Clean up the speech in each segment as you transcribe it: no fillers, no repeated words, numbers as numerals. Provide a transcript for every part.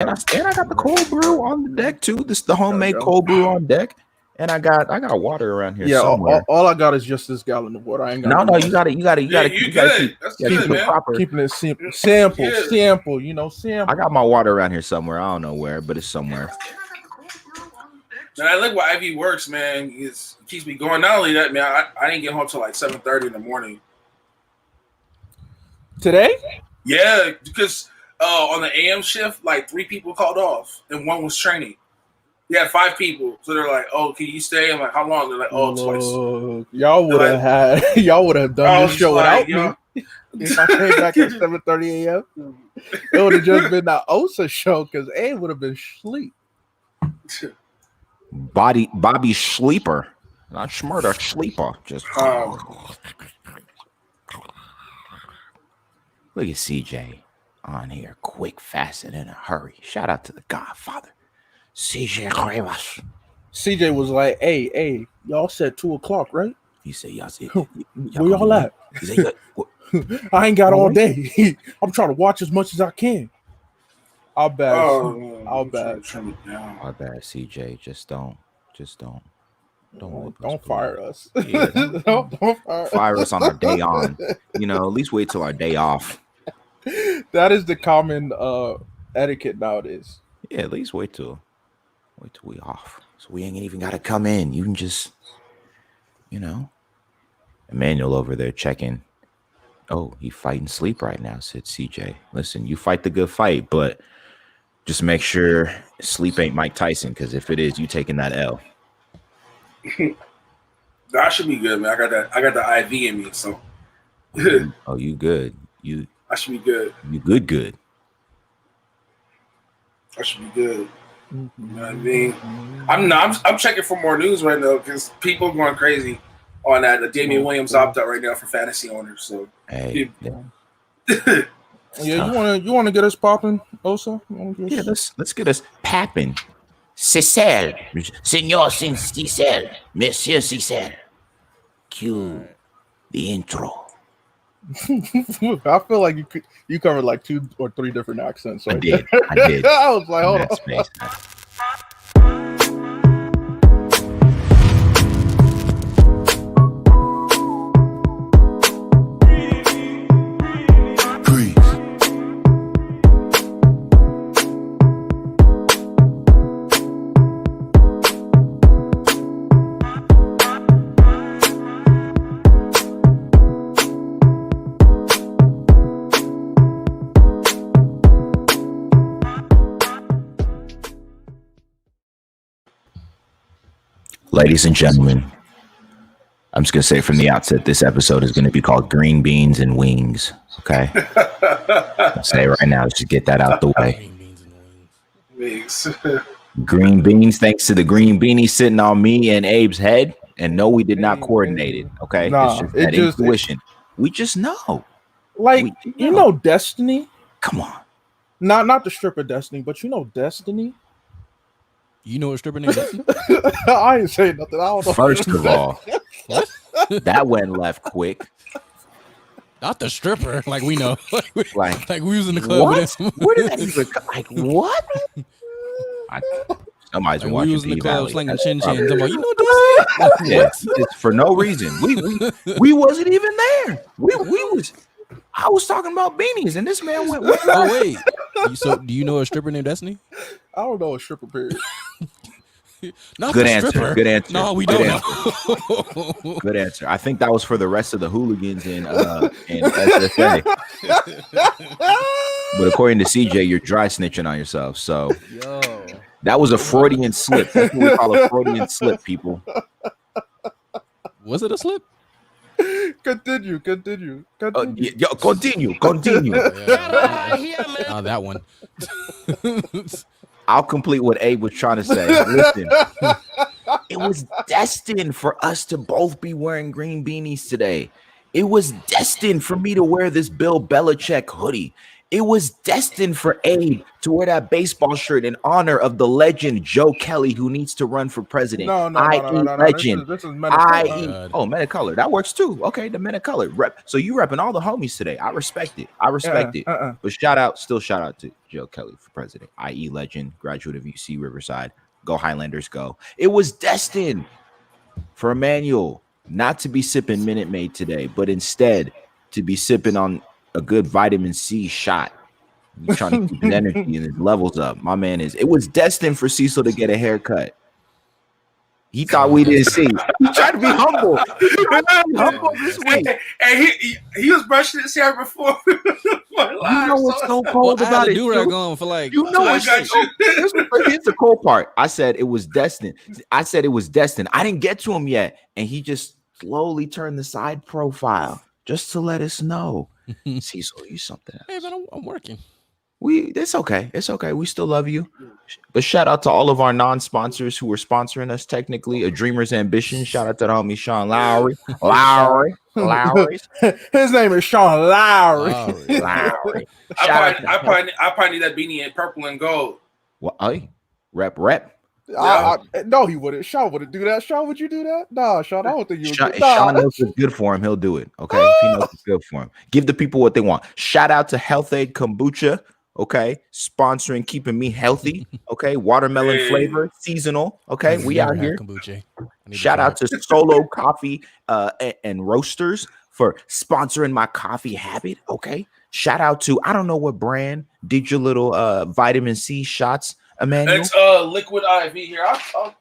And I got the cold brew on the deck too. This the homemade cold brew on deck. And I got water around here somewhere. All I got is just this gallon of water. I ain't got no. You got to keep it proper. Keeping it simple. Sample. Sample. I got my water around here somewhere. I don't know where, but it's somewhere. Man, I like why Ivy works, man. It keeps me going. Not only that, man, I didn't get home till like 7:30 in the morning. Today? Yeah, because on the AM shift, like 3 people called off and 1 was training. You had 5 people, so they're like, "Oh, can you stay?" I'm like, "How long?" They're like, "Oh, twice." Y'all would have done this show without me. If I came back at 7:30 a.m., it would have just been that Osa show because A would have been asleep. Bobby Sleeper, not Schmurder, Sleeper. Just look at CJ on here, quick, fast, and in a hurry. Shout out to the Godfather. CJ Cuevas. CJ was like, hey, y'all said 2:00, right? He said, y'all said, where y'all at? He said, I ain't got all day. I'm trying to watch as much as I can. I'll bad. I'll bad, CJ. Just don't fire us. Yeah, don't fire us on our day on. At least wait till our day off. That is the common etiquette nowadays. Yeah, at least wait till we off. So we ain't even gotta come in. You can just, Emmanuel over there checking. Oh, he fighting sleep right now, said CJ. Listen, you fight the good fight, but just make sure sleep ain't Mike Tyson, because if it is, you taking that L. That should be good, man. I got the IV in me, so. Oh, you good? I should be good. You good? I should be good. You know what I mean? I'm checking for more news right now because people are going crazy on that. The Damian Williams opt out right now for fantasy owners. So hey, you wanna get us popping, Osa? Yeah, let's get us popping. Cicel, Senor Cicel, Monsieur Cicel. Cue the intro. I feel like you covered like 2 or 3 different accents. Right? I did. I was like, hold on. Ladies and gentlemen, I'm just going to say from the outset, this episode is going to be called Green Beans and Wings. Okay? I'll say it right now. Let's just get that out the way. Green beans, thanks to the green beanie sitting on me and Abe's head. And no, we did not coordinate it. Okay? Nah, it's just intuition. We just know. Like, Destiny? Come on. Not the stripper Destiny, but Destiny? You know a stripper named Destiny? I ain't saying nothing. I don't know. First of all, that went left quick. Not the stripper, like we know. like we was in the club what? with him. Where did that even like what? Somebody's like watching we was in the club Valley. slinging chin chins. I'm like, you know Destiny? Yeah, it's for no reason. We wasn't even there. I was talking about beanies, and this man went. Oh wait, so do you know a stripper named Destiny? I don't know a stripper. Period. Not good the answer. Stripper. Good answer. No, we don't know. Good answer. I think that was for the rest of the hooligans in SFA. But according to CJ, you're dry snitching on yourself. So that was a Freudian slip. That's what we call a Freudian slip, people. Was it a slip? Continue. Continue. That one. I'll complete what Abe was trying to say. Listen, it was destined for us to both be wearing green beanies today. It was destined for me to wear this Bill Belichick hoodie. It was destined for Abe to wear that baseball shirt in honor of the legend Joe Kelly, who needs to run for president. No. Legend. This is Men of Color. Men of Color. That works too. Okay, the Men of Color. So you repping all the homies today. I respect it. But shout out to Joe Kelly for president, i.e. legend, graduate of UC Riverside. Go Highlanders, go. It was destined for Emmanuel not to be sipping Minute Maid today, but instead to be sipping on a good vitamin C shot. He's trying to keep his energy and his levels up. My man it was destined for Cecil to get a haircut. He thought we didn't see. He tried to be humble. This week. And he was brushing his hair before. You know what's so cold about it? Going for like, you know what's here's the cold part. I said it was destined. I didn't get to him yet, and he just slowly turned the side profile just to let us know. Cecil, you something else. Hey man, I'm working. It's okay. We still love you. But shout out to all of our non-sponsors who were sponsoring us technically. A Dreamer's Ambition. Shout out to the homie Sean Lowry. His name is Sean Lowry. I probably need that beanie in purple and gold. Well, hey, rep. No, he wouldn't. Sean wouldn't do that. Sean, would you do that? No, Sean, I don't think you would. Sean knows it's good for him. He'll do it. Okay. If he knows it's good for him. Give the people what they want. Shout out to Health Aid Kombucha. Okay, sponsoring keeping me healthy. Okay, watermelon flavor, seasonal. Okay, we out here. Shout out to Solo Coffee and Roasters for sponsoring my coffee habit. Okay, shout out to I don't know what brand did your little vitamin C shots, Emmanuel. It's Liquid IV here. I'll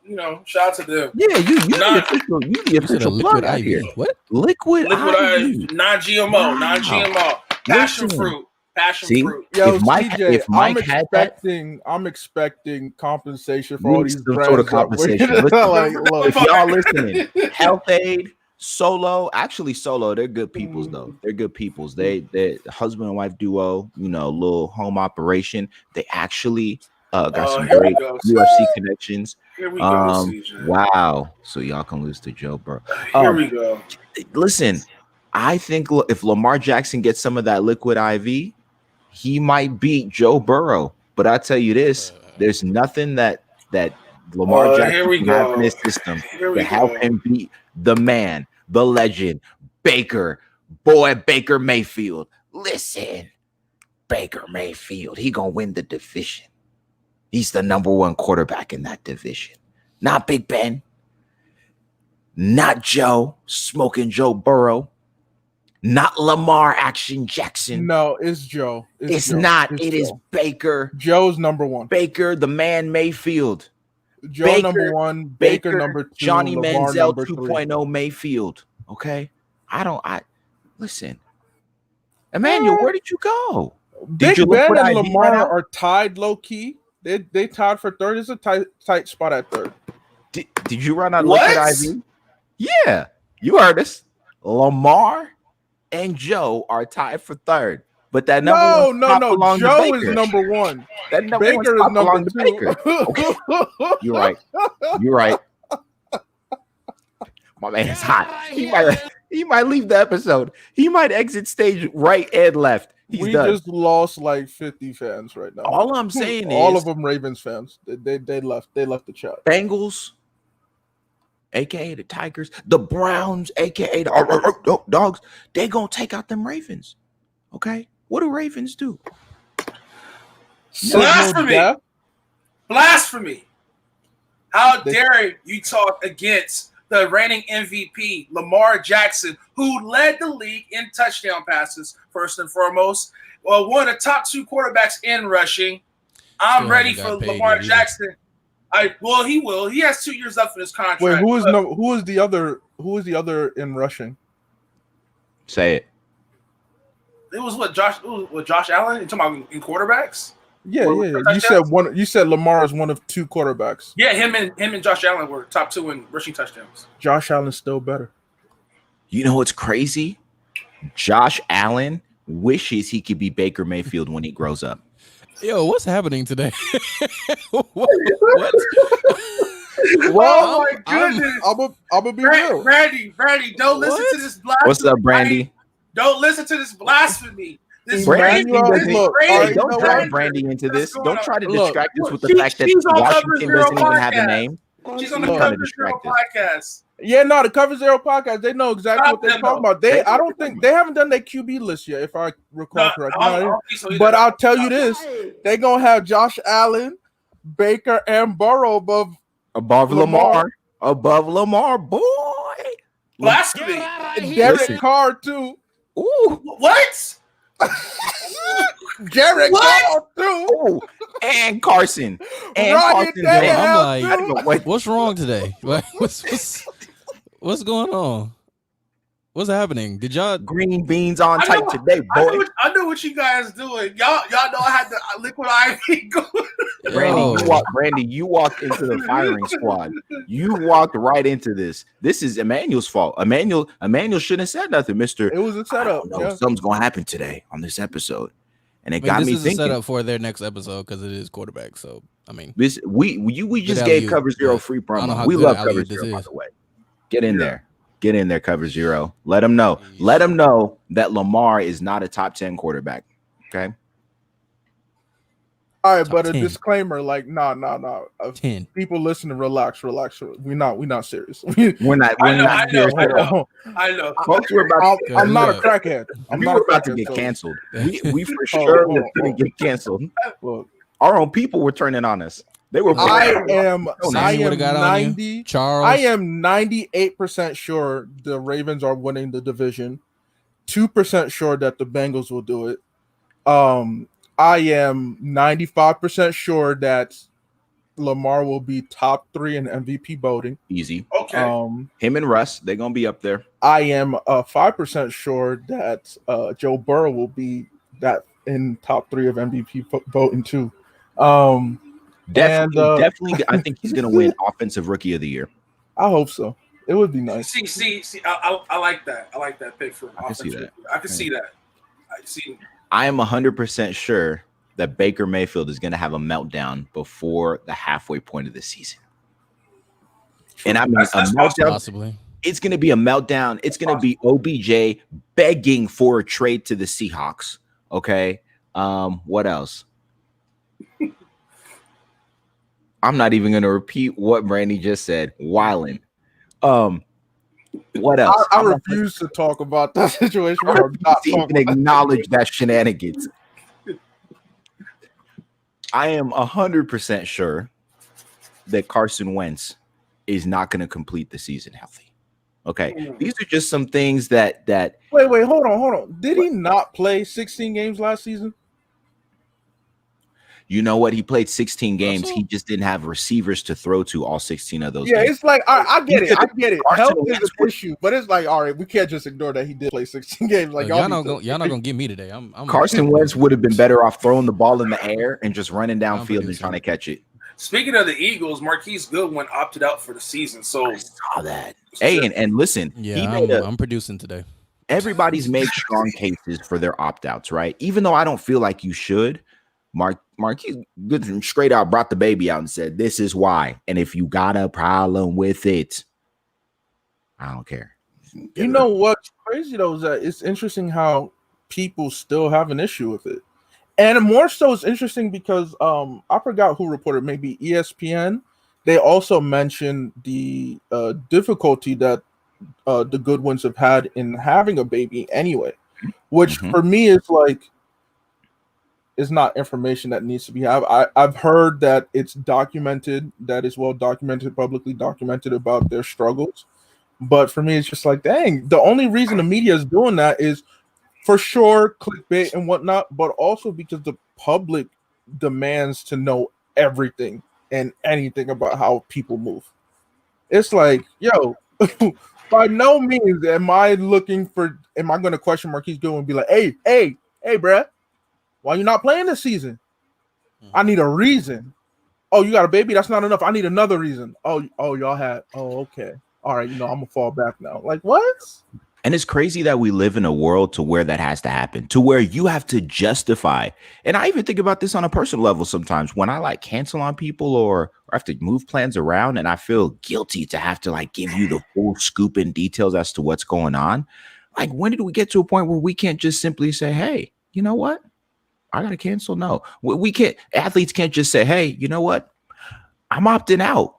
shout out to them. Yeah, you the official Liquid IV here. What? Liquid IV, non-GMO, passion fruit. Fruit. Yo, if Mike had that, I'm expecting compensation for all these brands. Sort of compensation. If y'all listening, Health Aid, Solo, they're good peoples though. They're good peoples. They're husband and wife duo. Little home operation. They actually got some great UFC connections. Here we go. Wow. So y'all can lose to Joe Burrow. Here we go. Listen, I think if Lamar Jackson gets some of that Liquid IV, he might beat Joe Burrow. But I tell you this, there's nothing that Lamar Jackson can have in his system to help him beat the man, the legend, Baker Mayfield. Listen, Baker Mayfield, he gonna win the division. He's the number one quarterback in that division. Not Big Ben, not Joe, smoking Joe Burrow. Not Lamar Action Jackson. No, it's Joe. It's not. It is Baker. Joe's number one. Baker, the man Mayfield. Joe Baker, number one. Baker number two. Johnny Lamar Manziel 2.0 Mayfield. Okay. Listen. Emmanuel, where did you go? Big Ben and Lamar are tied low key. They tied for third. It's a tight spot at third. Did you run out Liquid IV? Yeah. You heard us. Lamar and Joe are tied for third, but that number no. Joe is number one. That number Baker is number two. Okay. You're right. My man's hot. He might leave the episode. He might exit stage right and left. We just lost like 50 fans right now. All I'm saying is all of them Ravens fans. They left. They left the chat. Bengals, aka the Tigers, the Browns, aka the Dogs, they gonna take out them Ravens. Okay, what do Ravens do? Blasphemy! How dare you talk against the reigning MVP Lamar Jackson, who led the league in touchdown passes first and foremost, one of the top two quarterbacks in rushing. I'm ready for Lamar Jackson. He will. He has 2 years left in his contract. Wait, who is the other in rushing? Say it. It was Josh Allen? You talking about in quarterbacks? Yeah. You said Lamar is one of two quarterbacks. Yeah, him and Josh Allen were top two in rushing touchdowns. Josh Allen's still better. You know what's crazy? Josh Allen wishes he could be Baker Mayfield when he grows up. Yo, what's happening today? What? Oh my goodness! I'm gonna be real. Brandy, don't listen to this blasphemy. What's up, Brandy? Don't listen to this blasphemy. Don't drag Brandy into this. Don't try to distract us with the fact that Washington doesn't even have a name. She's on the Cover Zero podcast. Yeah, no, the Cover Zero podcast. They know exactly what they're talking about. I don't think they haven't done their QB list yet, if I recall correctly. But I'll tell you this: they're gonna have Josh Allen, Baker, and Burrow above Lamar. Above Lamar, boy. Blasphemy. Derek Carr too. Ooh, what? Derek Carr too. Ooh. And Carson. And Carson. I'm like, what's wrong today? Like, what's going on? What's happening? Did y'all green beans on tight today, boy? I know what you guys doing. Y'all know I had the liquid IV going. Brandy, you walked into the firing squad. You walked right into this. This is Emmanuel's fault. Emmanuel shouldn't have said nothing, Mister. It was a setup. Something's gonna happen today on this episode, and got me thinking. This is a setup for their next episode because it is quarterback. So I mean, we just gave Cover Zero free promo. We love Cover Zero, by the way. Get in there. Get in there, Cover Zero. Let them know. Let them know that Lamar is not a top 10 quarterback. Okay. All right, but a disclaimer, like, nah. 10. People listening, relax. We're not serious. We're not serious. I know. Folks, I'm not a crackhead. We're about to get canceled. We for sure we're going to get canceled. Look, our own people were turning on us. They were. I am 98% sure the Ravens are winning the division. 2% sure that the Bengals will do it. I am 95% sure that Lamar will be top 3 in MVP voting. Easy. Okay. Him and Russ, they're gonna be up there. I am 5% sure that Joe Burrow will be that in top 3 of MVP voting too. Definitely. I think he's gonna win Offensive Rookie of the Year. I hope so. It would be nice. See. I like that. I like that pick for. I can see that. I am 100% sure that Baker Mayfield is gonna have a meltdown before the halfway point of the season. And I mean, a meltdown. Possibly. It's gonna be a meltdown. It's gonna be OBJ begging for a trade to the Seahawks. Okay. What else? I'm not even going to repeat what Brandy just said. Wildin'. What else? I refuse to talk about that situation. I refuse to even acknowledge that shenanigans. I am 100% sure that Carson Wentz is not going to complete the season healthy. Okay. These are just some things that Wait, hold on. Did he not play 16 games last season? You know what? He played 16 games. He just didn't have receivers to throw to all 16 of those. Yeah, games. It's like I get it. Health is an issue, but it's like, all right, we can't just ignore that he did play 16 games. Like y'all not gonna get me today. Carson Wentz would have been better off throwing the ball in the air and just running downfield and trying to catch it. Speaking of the Eagles, Marquise Goodwin opted out for the season. So I saw that. Hey, and listen, I'm producing today. Everybody's made strong cases for their opt-outs, right? Even though I don't feel like you should. Marquise Goodwin straight out brought the baby out and said, "This is why." And if you got a problem with it, I don't care. You know what's crazy though is that it's interesting how people still have an issue with it, and more so it's interesting because I forgot who reported, maybe ESPN. They also mentioned the difficulty that the Goodwins have had in having a baby anyway, which for me is like. Is not information that needs to be I've heard that it's documented, that is well documented, publicly documented about their struggles. But for me, it's just like, dang, the only reason the media is doing that is for sure clickbait and whatnot, but also because the public demands to know everything and anything about how people move. It's like, yo, by no means am I going to question Marquise Goodwin and be like, hey, bruh. Why you not playing this season? I need a reason. Oh, you got a baby? That's not enough. I need another reason. Oh, y'all had. Oh, okay. All right. I'm gonna fall back now. Like what? And it's crazy that we live in a world to where that has to happen, to where you have to justify. And I even think about this on a personal level sometimes when I like cancel on people or have to move plans around, and I feel guilty to have to like give you the full scoop and details as to what's going on. Like, when did we get to a point where we can't just simply say, "Hey, you know what? I got to cancel. No, we can't. Athletes can't just say, hey, you know what? I'm opting out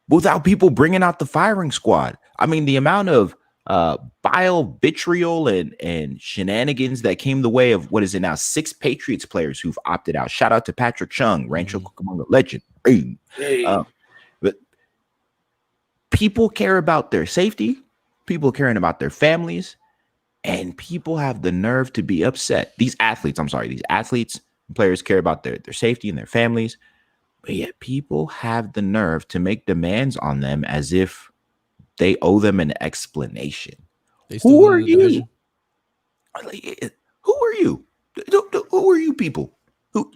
without people bringing out the firing squad. I mean, the amount of bile, vitriol, and shenanigans that came the way of what is it now? 6 Patriots players who've opted out. Shout out to Patrick Chung, Rancho Cucamonga legend. Hey. But people care about their safety, people caring about their families, and people have the nerve to be upset. These athletes and players care about their safety and their families, but yet people have the nerve to make demands on them as if they owe them an explanation. Who are you? Who are you? Who are you people? Who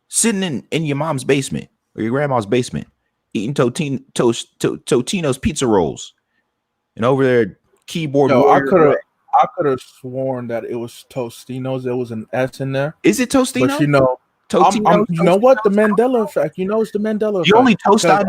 sitting in your mom's basement or your grandma's basement eating Totino's pizza rolls and over there keyboard warrior? I could have sworn that it was Tostinos. There was an S in there. Is it Tostino? But you know, you know what? The Mandela effect. You know, it's the Mandela effect. The only toast I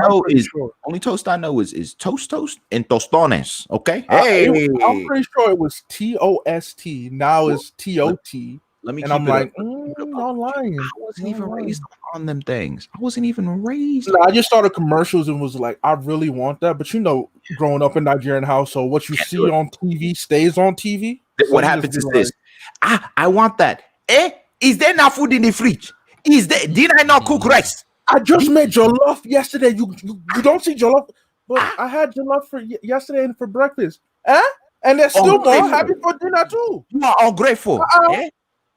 know is toast and tostones. Okay. I'm pretty sure it was TOST. Now it's TOT. Let me. And I'm like, I'm lying. I wasn't even raised on them things. I wasn't even raised. No, I just saw the commercials and was like, I really want that. But you know, growing up in Nigerian household, what you see on TV stays on TV. What happens is this: I want that. Is there not food in the fridge? Did I not cook rice? I just made jollof yesterday. You don't see jollof, but I had jollof for yesterday and for breakfast. And there's still more. Happy for dinner too. You are ungrateful.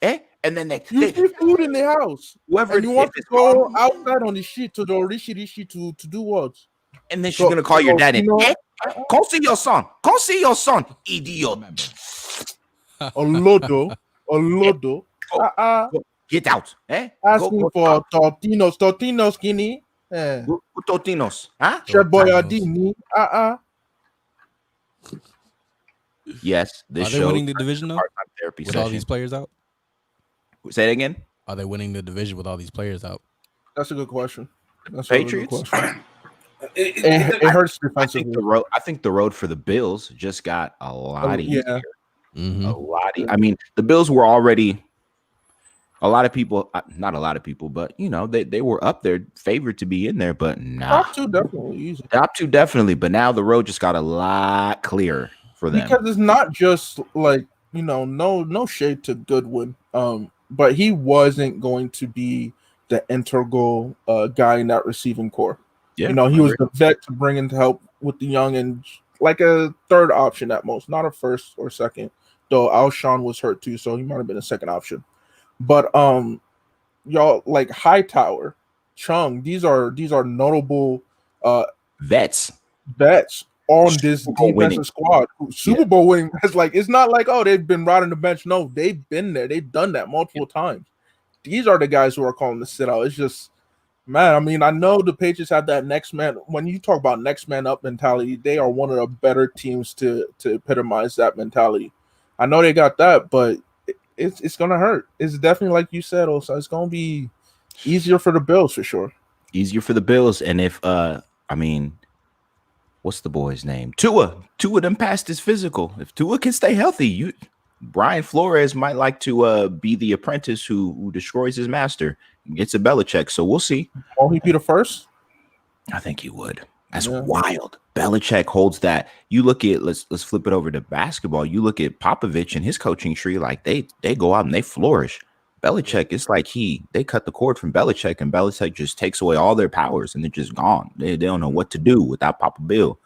And then they see food in the house. Whoever and you want to go outside on the sheet to the rishi to do what? And then she's gonna call your dad and come see your son. Come see your son, idiot. Olodo. Get out. Asking for Tortinos skinny. Tortinos. Cheboyardini. Yes. Are they winning the division though? With all these players out? Say it again. Are they winning the division with all these players out? That's a good question. That's Patriots. A good question. It hurts defensively. I think the road for the Bills just got a lot easier. Mm-hmm. A lot. I mean, the Bills were already. A lot of people, not a lot of people, but you know, they were up there, favored to be in there, but nah. Top 2 definitely easy. Top 2 definitely, but now the road just got a lot clearer for them. Because it's not just like, you know, no shade to Goodwin, but he wasn't going to be the integral guy in that receiving core. Yeah, you know, he was the vet to bring in to help with the young and like a third option at most, not a first or second. Though Alshon was hurt too, so he might have been a second option. But y'all like Hightower, Chung, these are notable vets on this defensive squad. Super Bowl winning. It's like it's not like they've been riding the bench. No, they've been there. They've done that multiple times. These are the guys who are calling the sit out. It's just, man, I mean, I know the Patriots have that next man. When you talk about next man up mentality, they are one of the better teams to epitomize that mentality. I know they got that, but it's gonna hurt. It's definitely like you said, also. It's gonna be easier for the Bills for sure. Easier for the Bills, and if I mean, what's the boy's name? Tua them passed his physical. If Tua can stay healthy, Brian Flores might like to be the apprentice who destroys his master and gets a Belichick. So we'll see. Won't he be the first? I think he would. That's wild. Belichick holds that. You look at let's flip it over to basketball. You look at Popovich and his coaching tree, like they go out and they flourish. Belichick, it's like they cut the cord from Belichick, and Belichick just takes away all their powers and they're just gone. They don't know what to do without Papa Bill.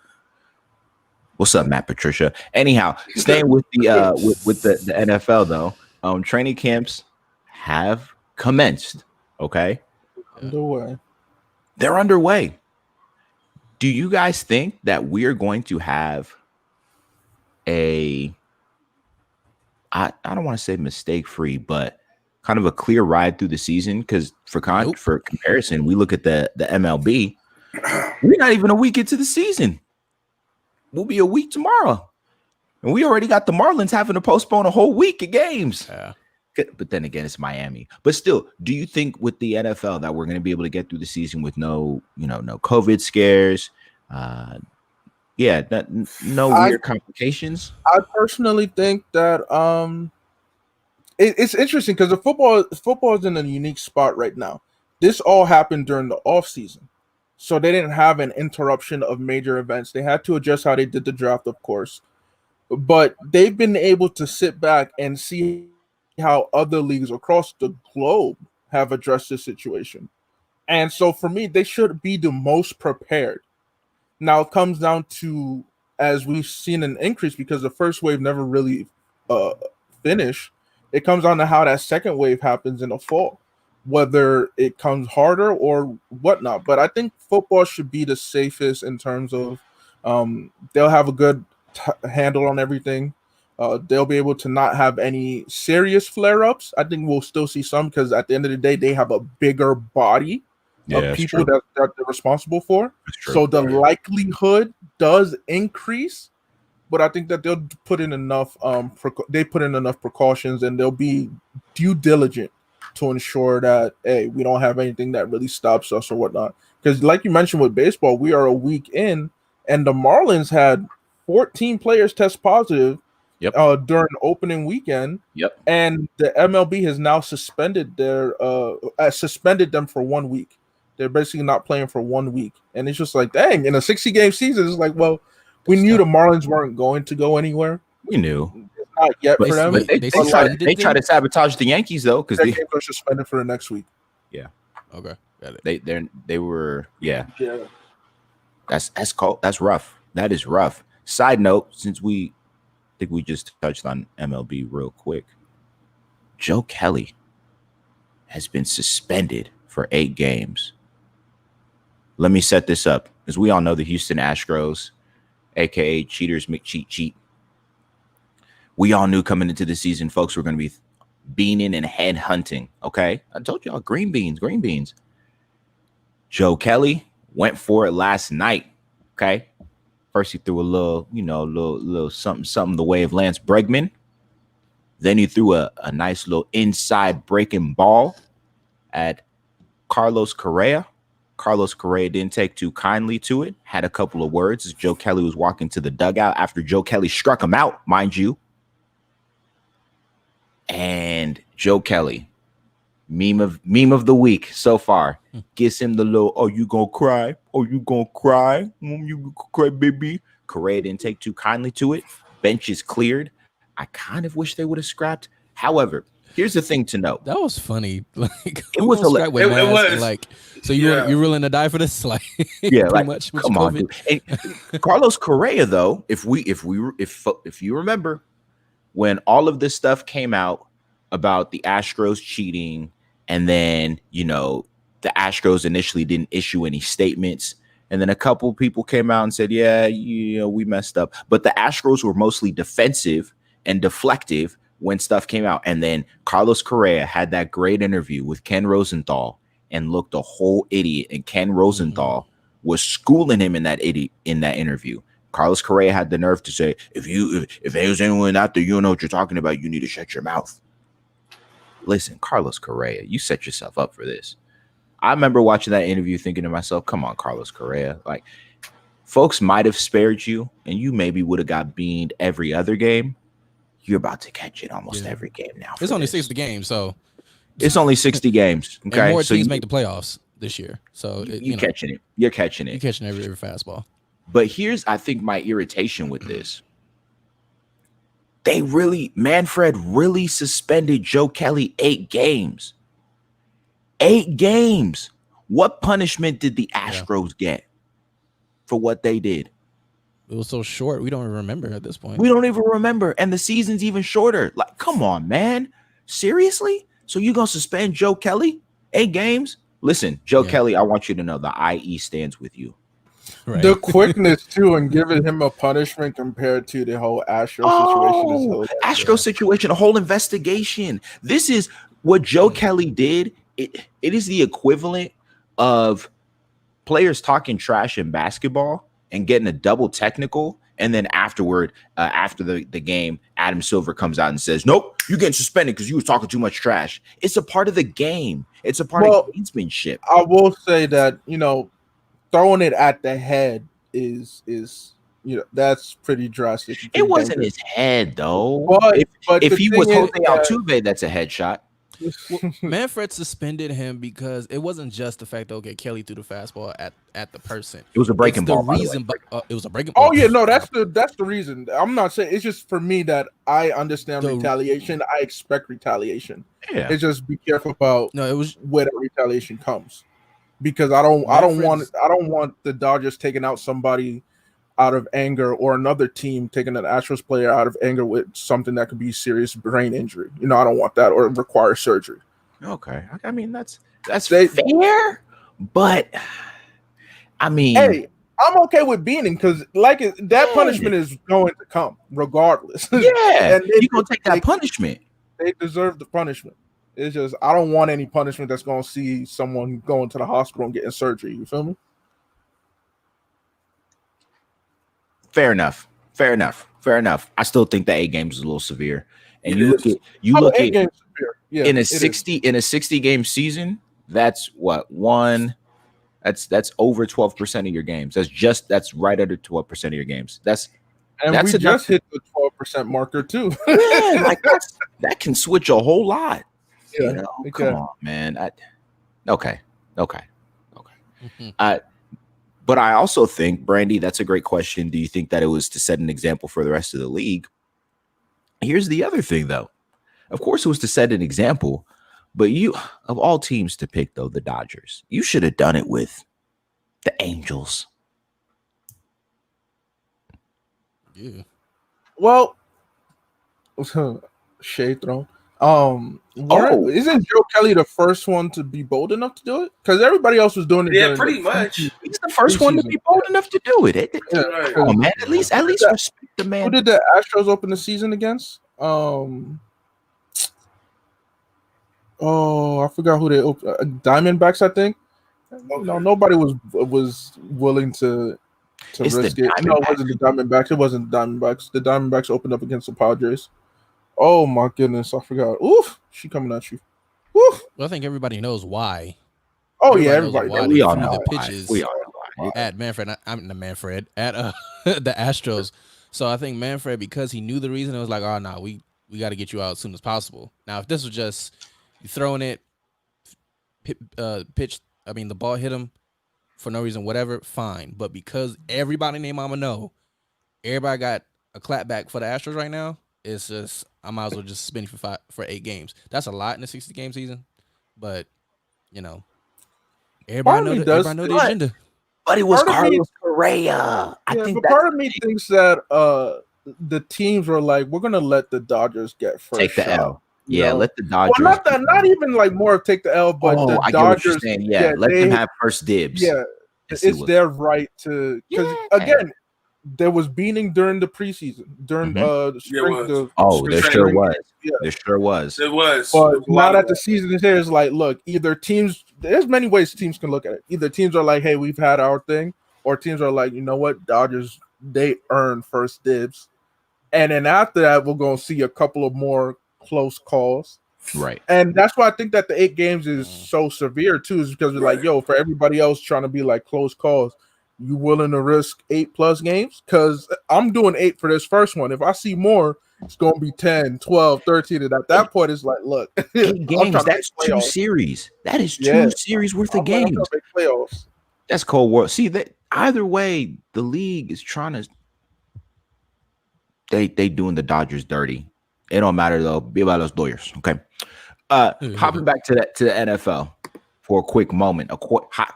What's up, Matt Patricia? Anyhow, staying with the with the NFL though, training camps have commenced. Okay, they're underway. Do you guys think that we're going to have I don't want to say mistake-free, but kind of a clear ride through the season? Because for comparison, we look at the MLB. We're not even a week into the season. We'll be a week tomorrow. And we already got the Marlins having to postpone a whole week of games. Yeah. But then again, it's Miami. But still, do you think with the NFL that we're going to be able to get through the season with no COVID scares? No weird complications? I personally think that it's interesting because the football is in a unique spot right now. This all happened during the off season, so they didn't have an interruption of major events. They had to adjust how they did the draft, of course, but they've been able to sit back and see how other leagues across the globe have addressed this situation. And so for me, they should be the most prepared. Now it comes down to, as we've seen an increase because the first wave never really uh, finished. It comes down to how that second wave happens in the fall, whether it comes harder or whatnot. But I think football should be the safest in terms of they'll have a good handle on everything. They'll be able to not have any serious flare-ups. I think we'll still see some because at the end of the day, they have a bigger body of people that they're responsible for. So the likelihood does increase, but I think that they'll put in enough precautions and they'll be due diligent to ensure that we don't have anything that really stops us or whatnot. Because like you mentioned with baseball, we are a week in, and the Marlins had 14 players test positive during opening weekend. And the MLB has now suspended them for 1 week. They're basically not playing for 1 week. And it's just like, dang, in a 60-game season, it's like, well, we knew the Marlins weren't going to go anywhere. We knew. Not yet for them. They try to sabotage the Yankees, though, because they were suspended for the next week. Yeah. Okay. Got it. They were, yeah. Yeah. That's rough. That is rough. Side note, since I think we just touched on MLB real quick, Joe Kelly has been suspended for 8 games. Let me set this up. As we all know, the Houston Astros, aka Cheaters McCheat. We all knew coming into the season, folks were going to be beaning and head hunting. Okay, I told y'all, green beans. Joe Kelly went for it last night. Okay, first he threw a little something the way of Lance Bregman. Then he threw a nice little inside breaking ball at Carlos Correa. Carlos Correa didn't take too kindly to it, had a couple of words as Joe Kelly was walking to the dugout after Joe Kelly struck him out, mind you. And Joe Kelly, meme of the week so far, gives him the little, "Oh, you gonna cry? Oh, you gonna cry? You gonna cry, baby?" Correa didn't take too kindly to it. Bench is cleared. I kind of wish they would have scrapped. However, here's the thing to note. That was funny. Like it was like, so you're willing to die for this? Like, yeah, like much come on, dude. And Carlos Correa, though, if you remember when all of this stuff came out about the Astros cheating, and then the Astros initially didn't issue any statements, and then a couple people came out and said, "Yeah, we messed up," but the Astros were mostly defensive and deflective when stuff came out. And then Carlos Correa had that great interview with Ken Rosenthal and looked a whole idiot. And Ken Rosenthal was schooling him in that interview. Carlos Correa had the nerve to say, if there's anyone out there, you don't know what you're talking about, you need to shut your mouth. Listen, Carlos Correa, you set yourself up for this. I remember watching that interview thinking to myself, come on, Carlos Correa. Like, folks might have spared you and you maybe would have got beaned every other game. You're about to catch it almost every game now. It's only 60 games, so it's only 60 games. Okay, and more teams make the playoffs this year, so you're catching it. You're catching it. You're catching every fastball. But here's, I think, my irritation with this. Manfred really suspended Joe Kelly 8 games. 8 games. What punishment did the Astros get for what they did? It was so short. We don't even remember at this point. We don't even remember. And the season's even shorter. Like, come on, man. Seriously? So you going to suspend Joe Kelly 8 games? Listen, Joe Kelly, I want you to know the IE stands with you. Right. The quickness, too, and giving him a punishment compared to the whole Astro situation. Astro situation, a whole investigation. This is what Joe Kelly did. It is the equivalent of players talking trash in basketball and getting a double technical, and then afterward, after the game, Adam Silver comes out and says, "Nope, you're getting suspended because you was talking too much trash." It's a part of the game. It's a part of gamesmanship. I will say that throwing it at the head is that's pretty drastic. It wasn't his head though. But if the he was thing Jose is, Altuve, that's a headshot. Well, Manfred suspended him because it wasn't just the fact that Kelly threw the fastball at the person. It was a breaking ball. It was a breaking ball. Oh yeah, no, that's the reason. I'm not saying, it's just for me that I understand retaliation. I expect retaliation. Yeah. It's just be careful about where that retaliation comes, because I don't want the Dodgers taking out somebody out of anger, or another team taking an Astros player out of anger with something that could be serious brain injury. I don't want that, or require surgery. Okay, I mean that's fair, but I mean, hey, I'm okay with beating, because that punishment is going to come regardless. Yeah, and you're gonna take that punishment. They deserve the punishment. It's just I don't want any punishment that's gonna see someone going to the hospital and getting surgery. You feel me? Fair enough. I still think the 8 games is a little severe. And you look at in a 60 game season, that's what that's over 12% of your games. That's right under 12% of your games. We just hit the 12% marker too. Yeah, that can switch a whole lot. Yeah, come on, man. Okay. But I also think, Brandy, that's a great question. Do you think that it was to set an example for the rest of the league? Here's the other thing, though. Of course, it was to set an example. But of all teams to pick, though, the Dodgers, you should have done it with the Angels. Yeah. Well, shade thrown. Isn't Joe Kelly the first one to be bold enough to do it? Because everybody else was doing it. Yeah, pretty much. He's the first one to be bold enough to do it. Come on, man. At least respect the man. Who did the Astros open the season against? I forgot who they opened. Diamondbacks, I think. No, nobody was willing to risk it. No, it wasn't the Diamondbacks. It wasn't the Diamondbacks. The Diamondbacks opened up against the Padres. Oh my goodness, I forgot. Oof, she coming at you. Oof. Well, I think everybody knows why. Oh yeah, everybody. We all know the pitches. We all know why. At Manfred. I'm the Manfred at the Astros. So I think Manfred, because he knew the reason, it was like, oh no, we got to get you out as soon as possible. Now, if this was just you throwing it, pitch. I mean, the ball hit him for no reason, whatever. Fine, but because everybody named Mama know, everybody got a clapback for the Astros right now. It's just I might as well just spin for 8 games. That's a lot in a 60 game season, but everybody know the agenda. But it was Carlos Correa. Part of me thinks that the teams were like, we're gonna let the Dodgers get first. Take the L. Yeah, let the Dodgers. Well, not even like more of take the L, but the Dodgers. Yeah, let them have first dibs. Yeah, it's their right to. Because again, there was beating during the preseason, during the spring. There sure was. Yeah. There sure was. It was. But now that the season is here, it's like, look, either teams. There's many ways teams can look at it. Either teams are like, hey, we've had our thing, or teams are like, you know what, Dodgers, they earn first dibs, and then after that, we're gonna see a couple of more close calls. Right. And that's why I think that the 8 games is so severe too, is because we're like, yo, for everybody else trying to be like close calls, you willing to risk 8+ games? Because I'm doing 8 for this first one. If I see more, it's going to be 10, 12, 13. And at that point, it's like, look, 8 games, that's 2 series. That is 2 series worth of games. Playoffs. That's cold world. See, that either way, the league is trying to they doing the Dodgers dirty. It don't matter though. Viva los Dodgers. Okay. Hopping back to the NFL for a quick moment,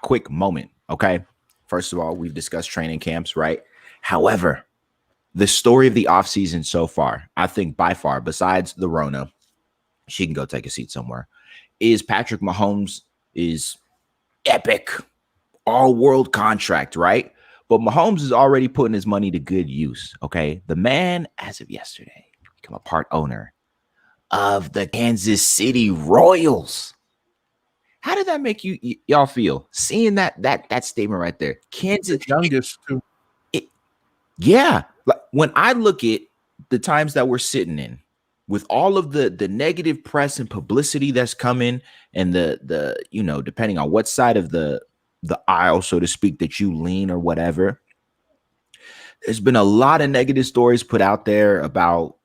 quick moment. Okay. First of all, we've discussed training camps, right? However, the story of the offseason so far, I think by far, besides the Rona, she can go take a seat somewhere, is Patrick Mahomes is epic, all-world contract, right? But Mahomes is already putting his money to good use, okay? The man, as of yesterday, become a part owner of the Kansas City Royals. How did that make y'all feel? Seeing that statement right there. Kansas youngest too. Yeah. Like when I look at the times that we're sitting in with all of the negative press and publicity that's coming and the depending on what side of the aisle, so to speak, that you lean or whatever, there's been a lot of negative stories put out there about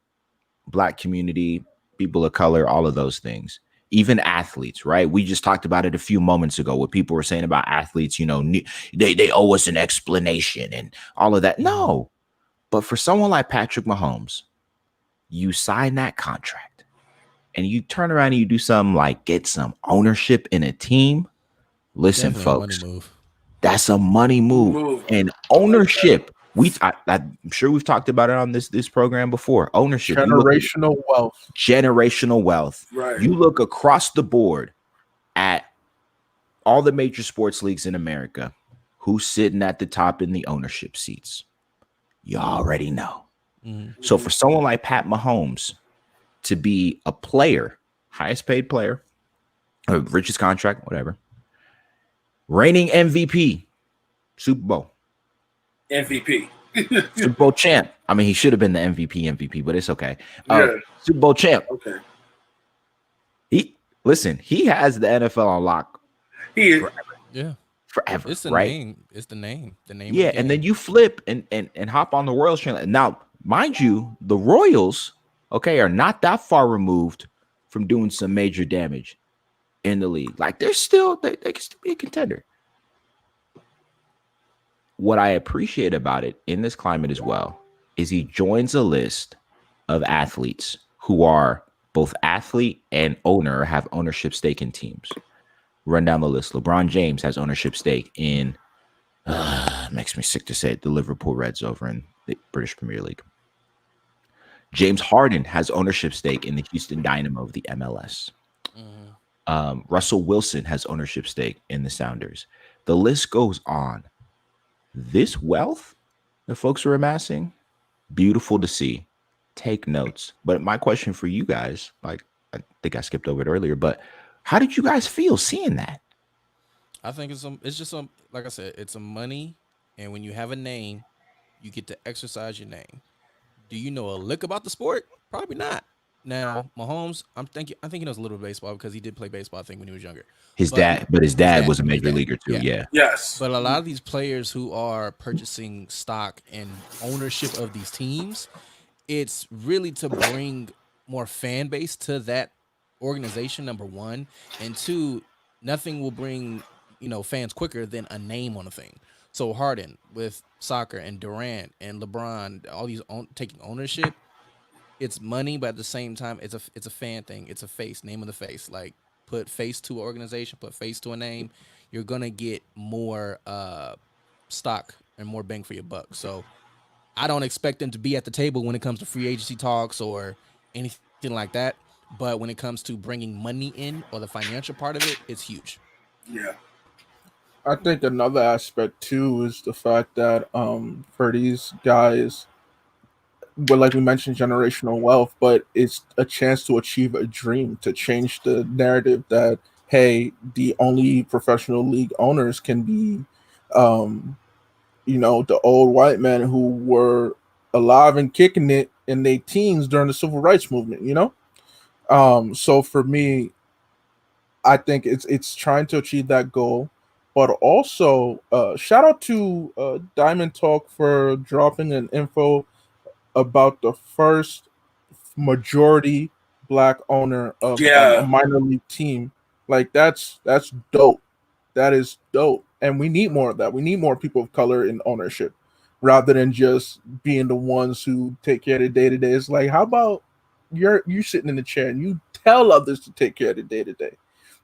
Black community, people of color, all of those things. Even athletes, right? We just talked about it a few moments ago. What people were saying about athletes, they owe us an explanation and all of that. No, but for someone like Patrick Mahomes, you sign that contract and you turn around and you do something like get some ownership in a team. Listen, Definitely a folks, money move. that's a money move. And ownership. I'm sure we've talked about it on this program before. Ownership, generational wealth. Generational wealth. Right. You look across the board at all the major sports leagues in America. Who's sitting at the top in the ownership seats? You already know. Mm-hmm. So for someone like Pat Mahomes to be a player, highest paid player, richest contract, whatever, reigning MVP, Super Bowl. MVP. Super Bowl champ. I mean, he should have been the MVP, but it's okay. Yeah. Super Bowl champ. Okay. He has the NFL on lock. Forever. Yeah. Forever. It's the right? name. It's the name. The name. Yeah, of the and then you flip and hop on the Royals channel. Now, mind you, the Royals, are not that far removed from doing some major damage in the league. Like they can still be a contender. What I appreciate about it in this climate as well is he joins a list of athletes who are both athlete and owner, have ownership stake in teams. Run down the list. LeBron James has ownership stake in, makes me sick to say it, the Liverpool Reds over in the British Premier League. James Harden has ownership stake in the Houston Dynamo of the MLS. Russell Wilson has ownership stake in the Sounders. The list goes on. This wealth that folks are amassing, beautiful to see. Take notes. But my question for you guys, like I think I skipped over it earlier, but how did you guys feel seeing that? I think it's just some, like I said, it's a money, and when you have a name, you get to exercise your name. Do you know a lick about the sport? Probably not. Now, Mahomes, I think he knows a little bit of baseball because he did play baseball, I think, when he was younger. His dad was a major leaguer too. Yeah. Yes. But a lot of these players who are purchasing stock and ownership of these teams, it's really to bring more fan base to that organization, number one. And two, nothing will bring, fans quicker than a name on a thing. So Harden with soccer and Durant and LeBron, all these taking ownership, it's money, but at the same time, it's a fan thing. It's a face, name of the face. Like put face to an organization, put face to a name. You're gonna get more stock and more bang for your buck. So I don't expect them to be at the table when it comes to free agency talks or anything like that. But when it comes to bringing money in or the financial part of it, it's huge. Yeah. I think another aspect too is the fact that for these guys, but like we mentioned, generational wealth, but it's a chance to achieve a dream, to change the narrative that, hey, the only professional league owners can be, the old white men who were alive and kicking it in their teens during the civil rights movement, So for me, I think it's trying to achieve that goal, but also shout out to Diamond Talk for dropping an info about the first majority Black owner of a minor league team. Like that's dope. That is dope, and we need more of that. We need more people of color in ownership, rather than just being the ones who take care of the day to day. It's like, how about you sitting in the chair and you tell others to take care of the day to day.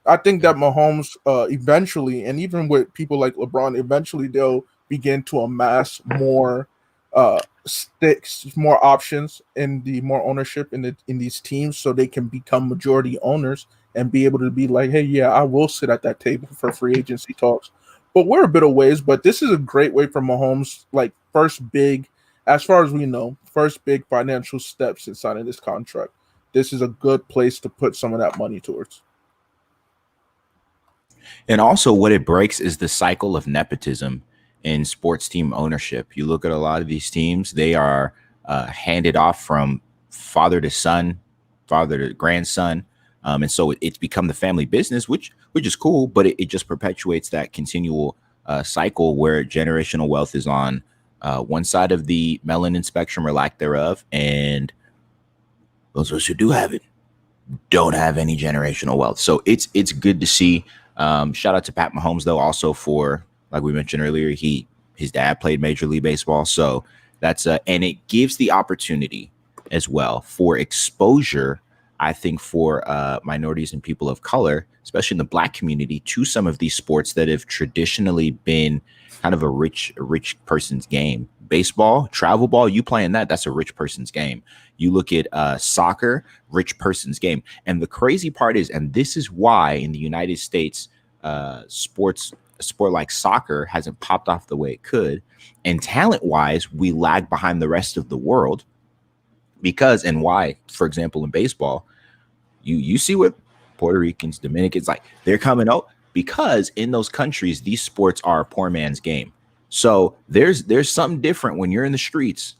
I think that Mahomes eventually, and even with people like LeBron, eventually they'll begin to amass more sticks, more options, and the more ownership in these teams, so they can become majority owners and be able to be like, hey, yeah, I will sit at that table for free agency talks. But we're a bit of ways, but this is a great way for Mahomes, like first big, as far as we know, first big financial steps in signing this contract. This is a good place to put some of that money towards. And also what it breaks is the cycle of nepotism in sports team ownership. You look at a lot of these teams, they are handed off from father to son, father to grandson. And so it's become the family business, which is cool, but it just perpetuates that continual cycle where generational wealth is on one side of the melanin spectrum or lack thereof, and those of us who do have it don't have any generational wealth. So it's good to see. Shout out to Pat Mahomes though, also for, like we mentioned earlier, his dad played Major League Baseball, so that's and it gives the opportunity as well for exposure, I think, for minorities and people of color, especially in the Black community, to some of these sports that have traditionally been kind of a rich person's game. Baseball, travel ball, you playing that's a rich person's game. You look at soccer, rich person's game. And the crazy part is, and this is why in the United States, a sport like soccer hasn't popped off the way it could. And talent-wise, we lag behind the rest of the world. Because, and why, for example, in baseball, you see what Puerto Ricans, Dominicans, like, they're coming out because in those countries, these sports are a poor man's game. So there's something different when you're in the streets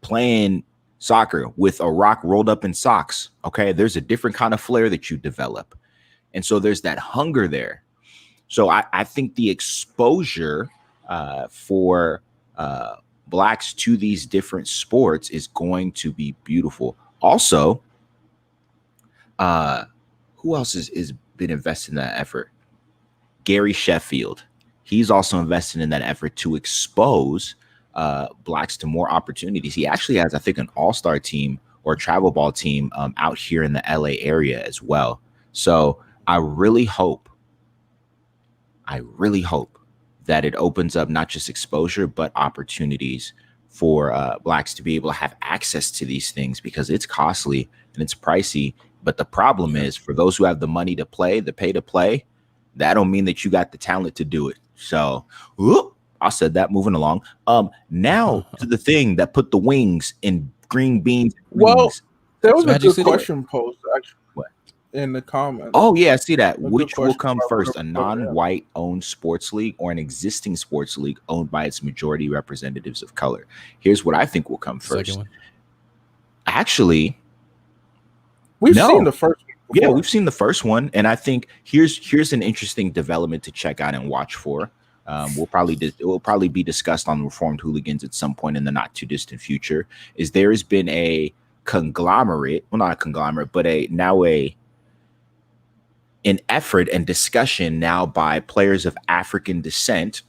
playing soccer with a rock rolled up in socks. Okay, there's a different kind of flair that you develop, and so there's that hunger there. So I think the exposure for Blacks to these different sports is going to be beautiful. Also, who else is been invested in that effort? Gary Sheffield. He's also invested in that effort to expose Blacks to more opportunities. He actually has, I think, an all-star team or travel ball team out here in the LA area as well. So I really hope that it opens up not just exposure, but opportunities for Blacks to be able to have access to these things, because it's costly and it's pricey. But the problem is, for those who have the money to play, the pay to play, that don't mean that you got the talent to do it. So I said that, moving along. Now to the thing that put the wings in green beans. Well, there was a Magic good City? question posed actually. What? In the comments. Oh yeah, I see that. A good Which will question. come first, a Yeah. non-white owned sports league or an existing sports league owned by its majority representatives of color? Here's what I think will come Second first. one. Actually, We've No. seen the first one yeah, before. we've seen the first one, and I think here's an interesting development to check out and watch for. It will probably be discussed on Reformed Hooligans at some point in the not too distant future. Is there has been a conglomerate, well, not a conglomerate, but an effort and discussion now by players of African descent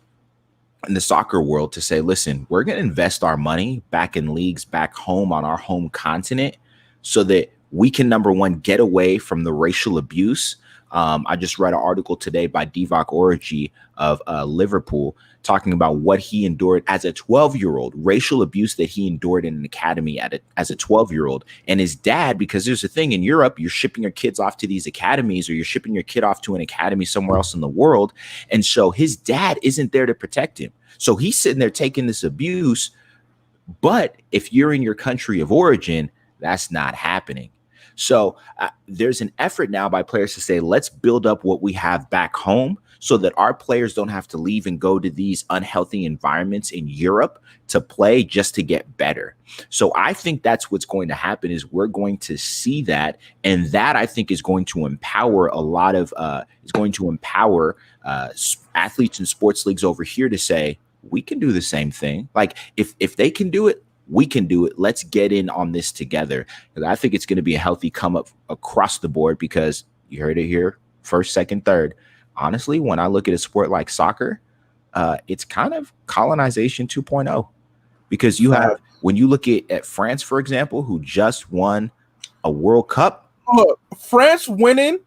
in the soccer world to say, listen, we're going to invest our money back in leagues back home on our home continent so that we can, number one, get away from the racial abuse. I just read an article today by Divock Origi of Liverpool talking about what he endured as a 12-year-old, racial abuse that he endured in an academy as a 12-year-old. And his dad, because there's a thing in Europe, you're shipping your kids off to these academies, or you're shipping your kid off to an academy somewhere else in the world. And so his dad isn't there to protect him. So he's sitting there taking this abuse. But if you're in your country of origin, that's not happening. So there's an effort now by players to say, let's build up what we have back home so that our players don't have to leave and go to these unhealthy environments in Europe to play just to get better. So I think that's what's going to happen, is we're going to see that. And that, I think, is going to empower a lot of athletes and sports leagues over here to say, we can do the same thing. Like if they can do it, we can do it. Let's get in on this together. I think it's going to be a healthy come up across the board, because you heard it here, first, second, third. Honestly, when I look at a sport like soccer, it's kind of colonization 2.0, because you have, when you look at France, for example, who just won a World Cup. Look, France winning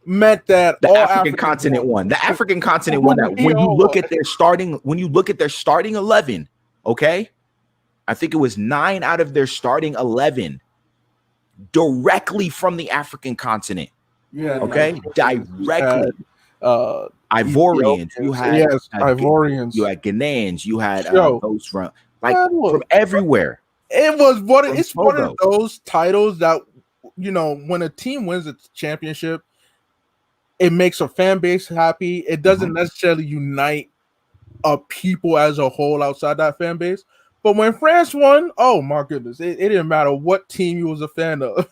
meant that The all African continent won. The African continent won that. When you look at their starting 11, okay? I think it was 9 out of their starting 11 directly from the African continent. Yeah. Okay, directly. Ivorians. You had Ivorians. You had Ghanaians. You had Yo. those from Look, everywhere. It's one Togo. of those titles that, you know, when a team wins a championship, it makes a fan base happy. It doesn't necessarily unite a people as a whole outside that fan base. But when France won, oh my goodness, it didn't matter what team you was a fan of.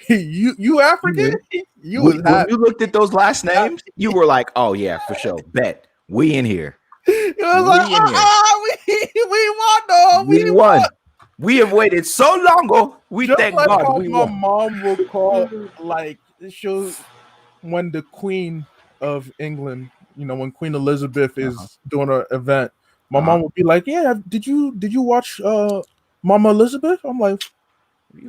you African, When you looked at those last names, you were like, oh yeah, for sure. Bet we in here. It was like, we won, though. We won. We have waited so long. Oh, we Just thank like God how we my won. mom will call, like, it shows when the Queen of England, when Queen Elizabeth is doing an event, my mom would be like, "Yeah, did you watch Mama Elizabeth?" I'm like,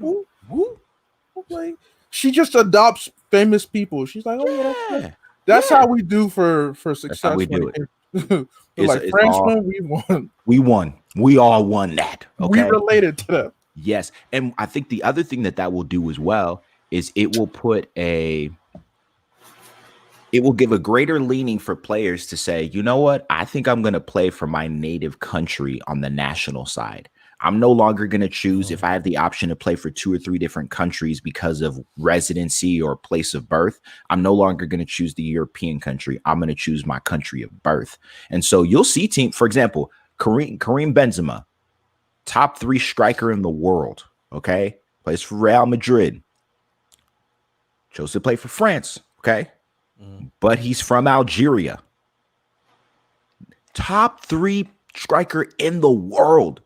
"Who? I'm like, she just adopts famous people. She's like, "Oh yeah, that's how we do for success." That's how we do it. They're like, Frenchman, we won. We won. We all won that. Okay. We related to them. Yes. And I think the other thing that will do as well is it will give a greater leaning for players to say, you know what? I think I'm going to play for my native country on the national side. I'm no longer going to choose if I have the option to play for 2 or 3 different countries because of residency or place of birth. I'm no longer going to choose the European country. I'm going to choose my country of birth. And so you'll see for example, Karim Benzema, top 3 striker in the world. Okay. Plays for Real Madrid. Chose to play for France. Okay. But he's from Algeria. Top 3 striker in the world.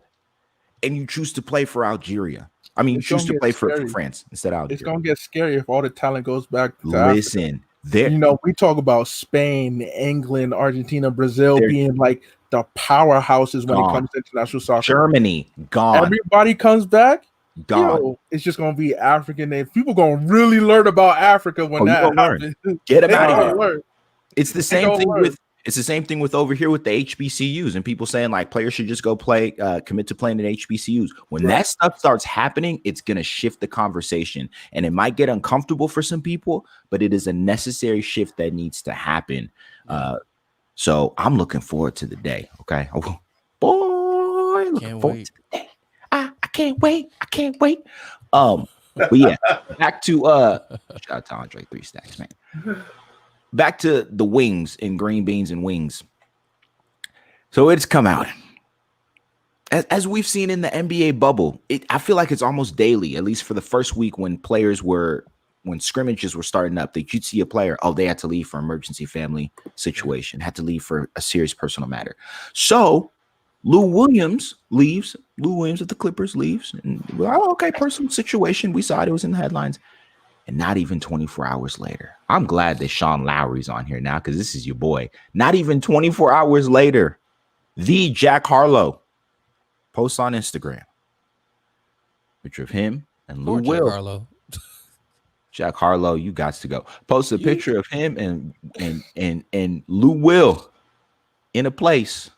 And you choose to play for Algeria. I mean, you choose to play for France instead of Algeria. It's going to get scary if all the talent goes back to Listen, we talk about Spain, England, Argentina, Brazil being like the powerhouses when it comes to international soccer. Germany, gone. Everybody comes back. Gone. It's just going to be African names. People going to really learn about Africa when that happens. Get them out of here. It's the same thing with over here with the HBCUs and people saying like players should just go play, commit to playing at HBCUs. When that stuff starts happening, it's going to shift the conversation and it might get uncomfortable for some people, but it is a necessary shift that needs to happen. So I'm looking forward to the day. Okay. Oh, boy, looking forward to the day. I can't wait. I can't wait. But yeah, back to shout out to Andre 3 Stacks, man. Back to the wings and green beans and wings. So it's come out. As we've seen in the NBA bubble, I feel like it's almost daily, at least for the first week when scrimmages were starting up, that you'd see a player, they had to leave for emergency family situation, had to leave for a serious personal matter. So Lou Williams of the Clippers leaves. And okay, personal situation. We saw it was in the headlines. And not even 24 hours later. I'm glad that Sean Lowry's on here now because this is your boy. Not even 24 hours later, the Jack Harlow posts on Instagram. Picture of him and Lou Will. Jack Harlow, you got to go. Post a picture of him and Lou Will in a place.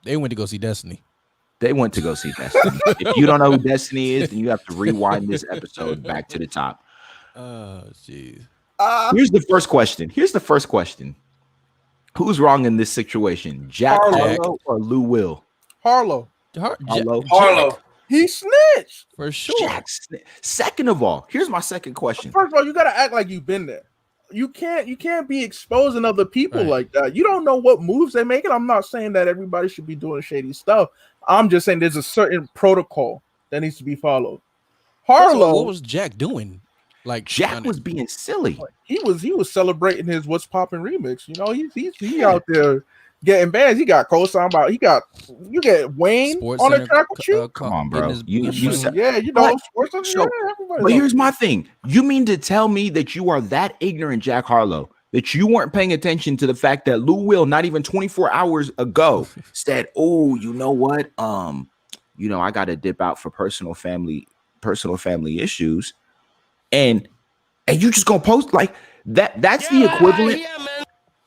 They went to go see Destiny. If you don't know who Destiny is, then you have to rewind this episode back to the top. Oh, jeez. Here's the first question. Who's wrong in this situation? Jack Harlow or Lou Will? Harlow. Harlow. He snitched. For sure. Second of all, here's my second question. First of all, you gotta act like you've been there. You can't be exposing other people like that. You don't know what moves they're making. I'm not saying that everybody should be doing shady stuff. I'm just saying there's a certain protocol that needs to be followed. Harlow. What was Jack doing? Like Jack was being silly. He was celebrating his "What's Poppin" remix. He out there getting bands. He got co-signed by. You get Wayne Sports on Center, the track with you. Come on, bro. Sports Center. But here's my thing. You mean to tell me that you are that ignorant, Jack Harlow, that you weren't paying attention to the fact that Lou Will, not even 24 hours ago, said, "Oh, you know what? I got to dip out for personal family issues." And you just gonna post like that? That's the equivalent,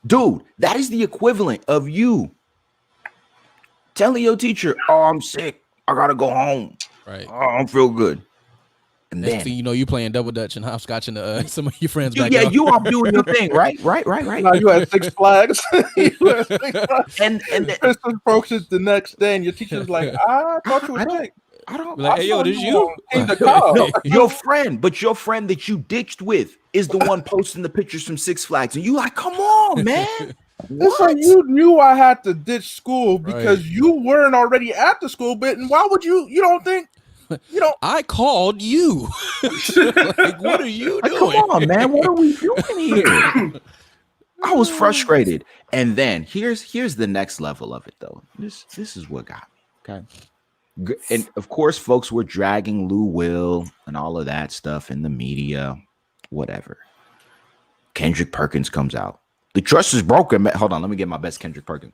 dude. That is the equivalent of you telling your teacher, "Oh, I'm sick. I gotta go home. Right? Oh, I don't feel good." And next thing you know, you playing double dutch and hopscotch and some of your friends. You are doing your thing, right? Now you had Six Flags. And Christmas approaches the next day, and your teacher's like, "I thought you were sick." I don't. Like, hey, yo, this you? No, your friend that you ditched with is the one posting the pictures from Six Flags, and you like, come on, man. It's like you knew I had to ditch school because you weren't already at the school bit, and why would you? You don't think? I called you. Like, what are you doing? Come on, man. What are we doing here? I was frustrated. And then here's the next level of it though. This is what got me. Okay. And of course, folks were dragging Lou Will and all of that stuff in the media, whatever. Kendrick Perkins comes out. The trust is broken. Hold on, let me get my best Kendrick Perkins.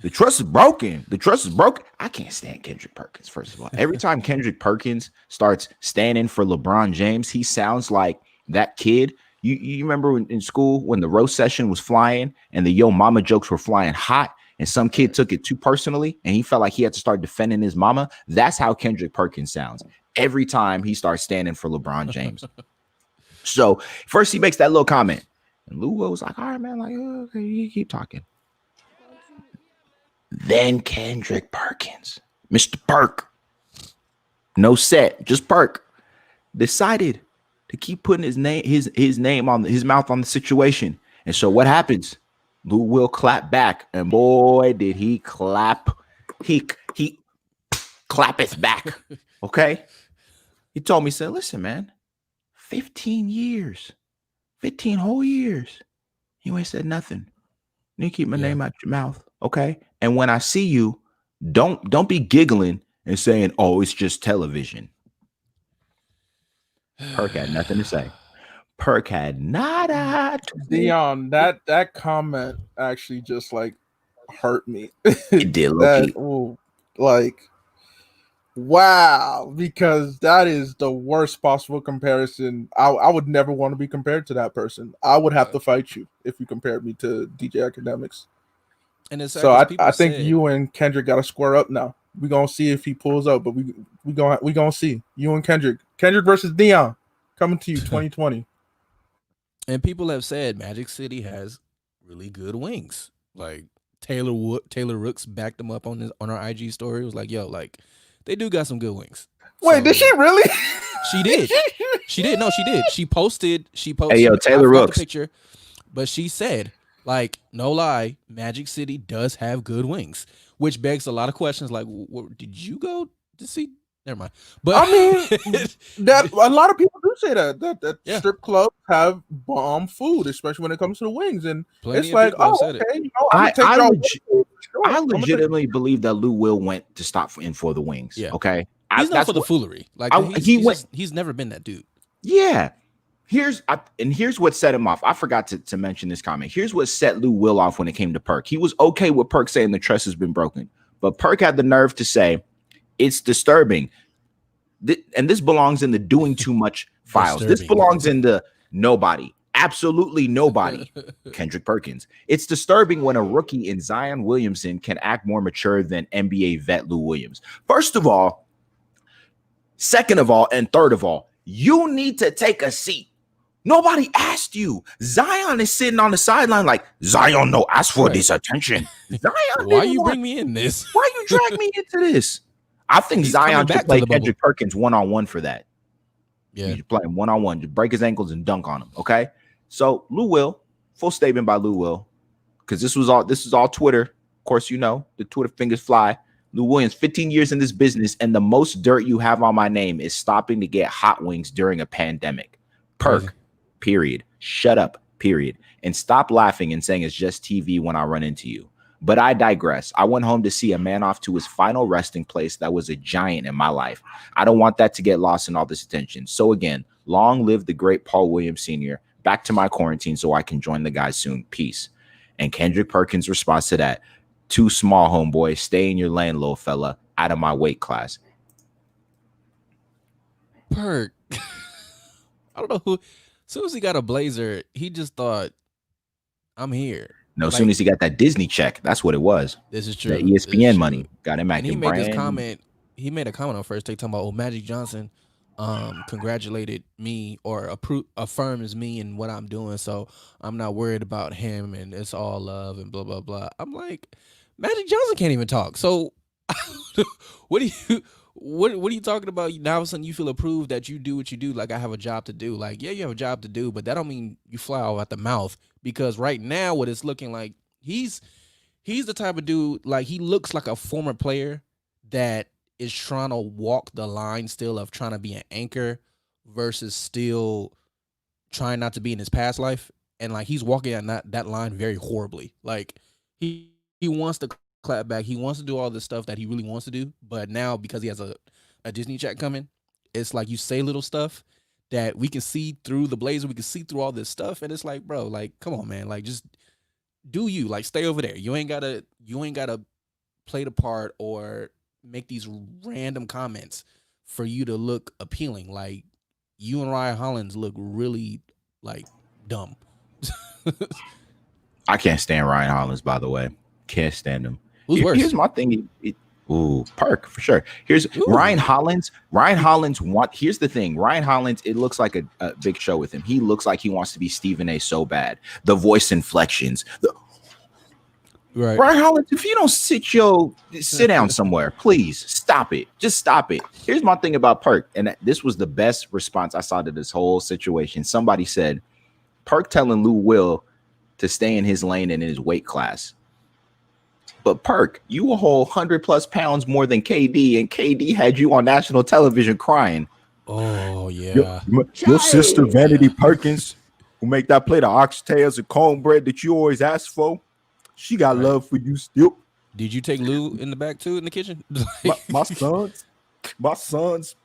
The trust is broken. The trust is broken. I can't stand Kendrick Perkins, first of all. Every time Kendrick Perkins starts standing for LeBron James, he sounds like that kid. You remember in school when the roast session was flying and the yo mama jokes were flying hot and some kid took it too personally and he felt like he had to start defending his mama? That's how Kendrick Perkins sounds every time he starts standing for LeBron James. So first he makes that little comment and Lou was like, all right, man, like, okay, you keep talking. Then Kendrick Perkins, Mr. Perk, no set, just Perk, decided to keep putting his name on his mouth on the situation. And so what happens? Lou will clap back, and boy, did he clap. He clappeth back. Okay. He told me, said, listen, man, 15 years, 15 whole years. You ain't said nothing. You keep my name out your mouth. Okay. And when I see you, don't be giggling and saying, oh, it's just television. Perk had nothing to say. Perk had nada. Dion, that comment actually just like hurt me. It did, Loki. Like, wow, because that is the worst possible comparison. I would never want to be compared to that person. I would have to fight you if you compared me to DJ Academics. And it's so I think you and Kendrick got to square up now. We're gonna see if he pulls up, but we gonna see you and Kendrick versus Dion coming to you 2020. And people have said Magic City has really good wings. Like Taylor Rooks backed them up on our IG story. It was like, yo, like they do got some good wings. Wait, did she really? She did. She did. No, she did. She posted. Hey, yo, Taylor Rooks. The picture, but she said, like, no lie, Magic City does have good wings, which begs a lot of questions. Like, did you go to see? Never mind. But I mean, that a lot of people do say that strip clubs have bomb food, especially when it comes to the wings. And it's like, oh, okay, you know, I legitimately believe that Lou Will went to stop in for the wings. Yeah. Okay, he's not for the foolery. Like he's never been that dude. Yeah. Here's what set him off. I forgot to mention this comment. Here's what set Lou Will off when it came to Perk. He was okay with Perk saying the trust has been broken, but Perk had the nerve to say it's disturbing. And this belongs in the doing too much files. This belongs in the nobody. Absolutely nobody. Kendrick Perkins. It's disturbing when a rookie in Zion Williamson can act more mature than NBA vet Lou Williams. First of all, second of all, and third of all, you need to take a seat. Nobody asked you. Zion is sitting on the sideline like, Zion, no, ask for this attention. Zion, why you bring me in this? Why you drag me into this? I think Zion should play Kendrick Perkins one-on-one for that. Yeah. You play him one-on-one, just break his ankles and dunk on him. Okay. So Lou Will, full statement by Lou Will, because this is all Twitter. Of course, you know, the Twitter fingers fly. Lou Williams, 15 years in this business, and the most dirt you have on my name is stopping to get hot wings during a pandemic. Perk, period. Shut up, period. And stop laughing and saying it's just TV when I run into you. But I digress. I went home to see a man off to his final resting place that was a giant in my life. I don't want that to get lost in all this attention. So again, long live the great Paul Williams Sr. Back to my quarantine so I can join the guys soon. Peace. And Kendrick Perkins' response to that, too small, homeboy. Stay in your lane, little fella. Out of my weight class. Perk. I don't know who. As soon as he got a blazer, he just thought, I'm here. No, as soon as he got that Disney check, that's what it was. This is true. That ESPN money got him acting. He made this comment. He made a comment on First Take talking about, Magic Johnson congratulated me or affirms me and what I'm doing, so I'm not worried about him and it's all love and blah blah blah. I'm like, Magic Johnson can't even talk. So what are you talking about? Now all of a sudden you feel approved that you do what you do. Like, I have a job to do. Like, yeah, you have a job to do, but that don't mean you fly off at the mouth, because right now what it's looking like, he's the type of dude, like, he looks like a former player that is trying to walk the line still of trying to be an anchor versus still trying not to be in his past life, and like he's walking on that line very horribly. Like he wants to clap back, he wants to do all this stuff that he really wants to do, but now because he has a Disney check coming, it's like you say little stuff that we can see through the blazer, we can see through all this stuff, and it's like, bro, like come on, man, like just do you, like stay over there. You ain't gotta play the part or make these random comments for you to look appealing. Like you and Ryan Hollins look really like dumb. I can't stand Ryan Hollins, by the way. Can't stand him. Who's worse? Here's my thing. Park for sure. Here's Ryan Hollins. Here's the thing. Ryan Hollins, it looks like a big show with him. He looks like he wants to be Stephen A. so bad. The voice inflections. Right. Ryan Hollins, if you don't sit down somewhere, please stop it. Just stop it. Here's my thing about Perk, and this was the best response I saw to this whole situation. Somebody said, Perk telling Lou Will to stay in his lane and in his weight class. But Perk, you a whole 100+ pounds more than KD, and KD had you on national television crying. Oh yeah, your sister Vanity Perkins, who make that plate of oxtails and cornbread that you always ask for, she got love for you still. Did you take Lou in the back too in the kitchen? my sons,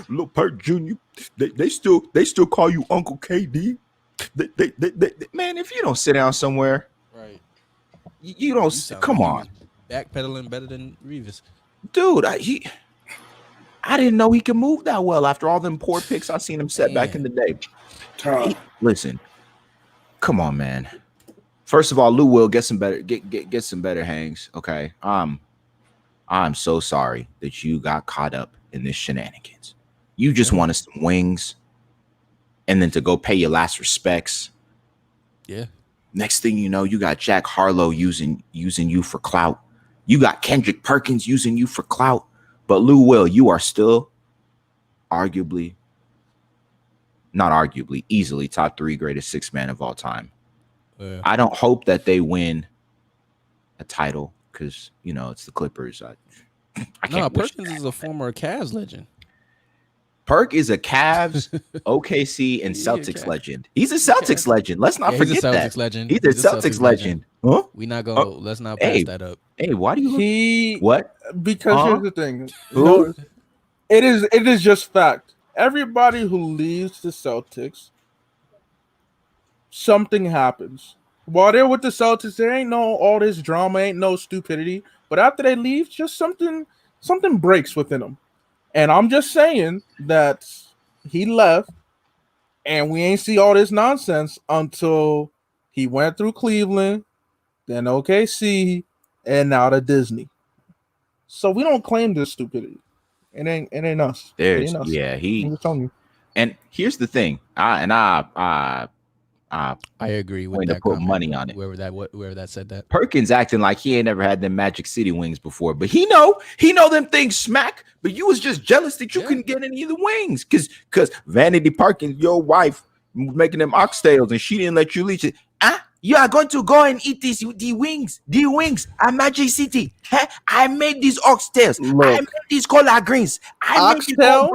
little Perk Jr. They still call you Uncle KD. They, man, if you don't sit down somewhere, right? You don't. Come on. Backpedaling better than Revis, dude. I didn't know he could move that well after all them poor picks I seen him set back in the day. Listen, come on, man. First of all, Lou Will get some better hangs. Okay, I'm so sorry that you got caught up in this shenanigans. You just wanted some wings, and then to go pay your last respects. Yeah. Next thing you know, you got Jack Harlow using you for clout. You got Kendrick Perkins using you for clout. But Lou Will, you are still easily top 3 greatest 6-man of all time. Yeah. I don't hope that they win a title because, it's the Clippers. I can't. Perkins is a former Cavs legend. Perk is a Cavs, OKC, and Celtics legend. He's a Celtics legend. Let's not forget that. He's a Celtics legend. Huh? We not gonna. Let's not pass that up. Hey, why do you? What? Because here's the thing. No, it is just fact. Everybody who leaves the Celtics, something happens. While they're with the Celtics, there ain't no all this drama, ain't no stupidity. But after they leave, just something breaks within them. And I'm just saying that he left, and we ain't see all this nonsense until he went through Cleveland, then OKC, and now to Disney. So we don't claim this stupidity. It ain't us. There's us. I'm telling you. And here's the thing. I agree with that. To put money on it. Whoever that said that. Perkins acting like he ain't never had them Magic City wings before, but he know them things smack. But you was just jealous that you couldn't get any of the wings, because Vanity Perkins, your wife, was making them oxtails and she didn't let you leave it. You are going to go and eat the wings at Magic City. I made these oxtails. Look, I made these collard greens. I made oxtail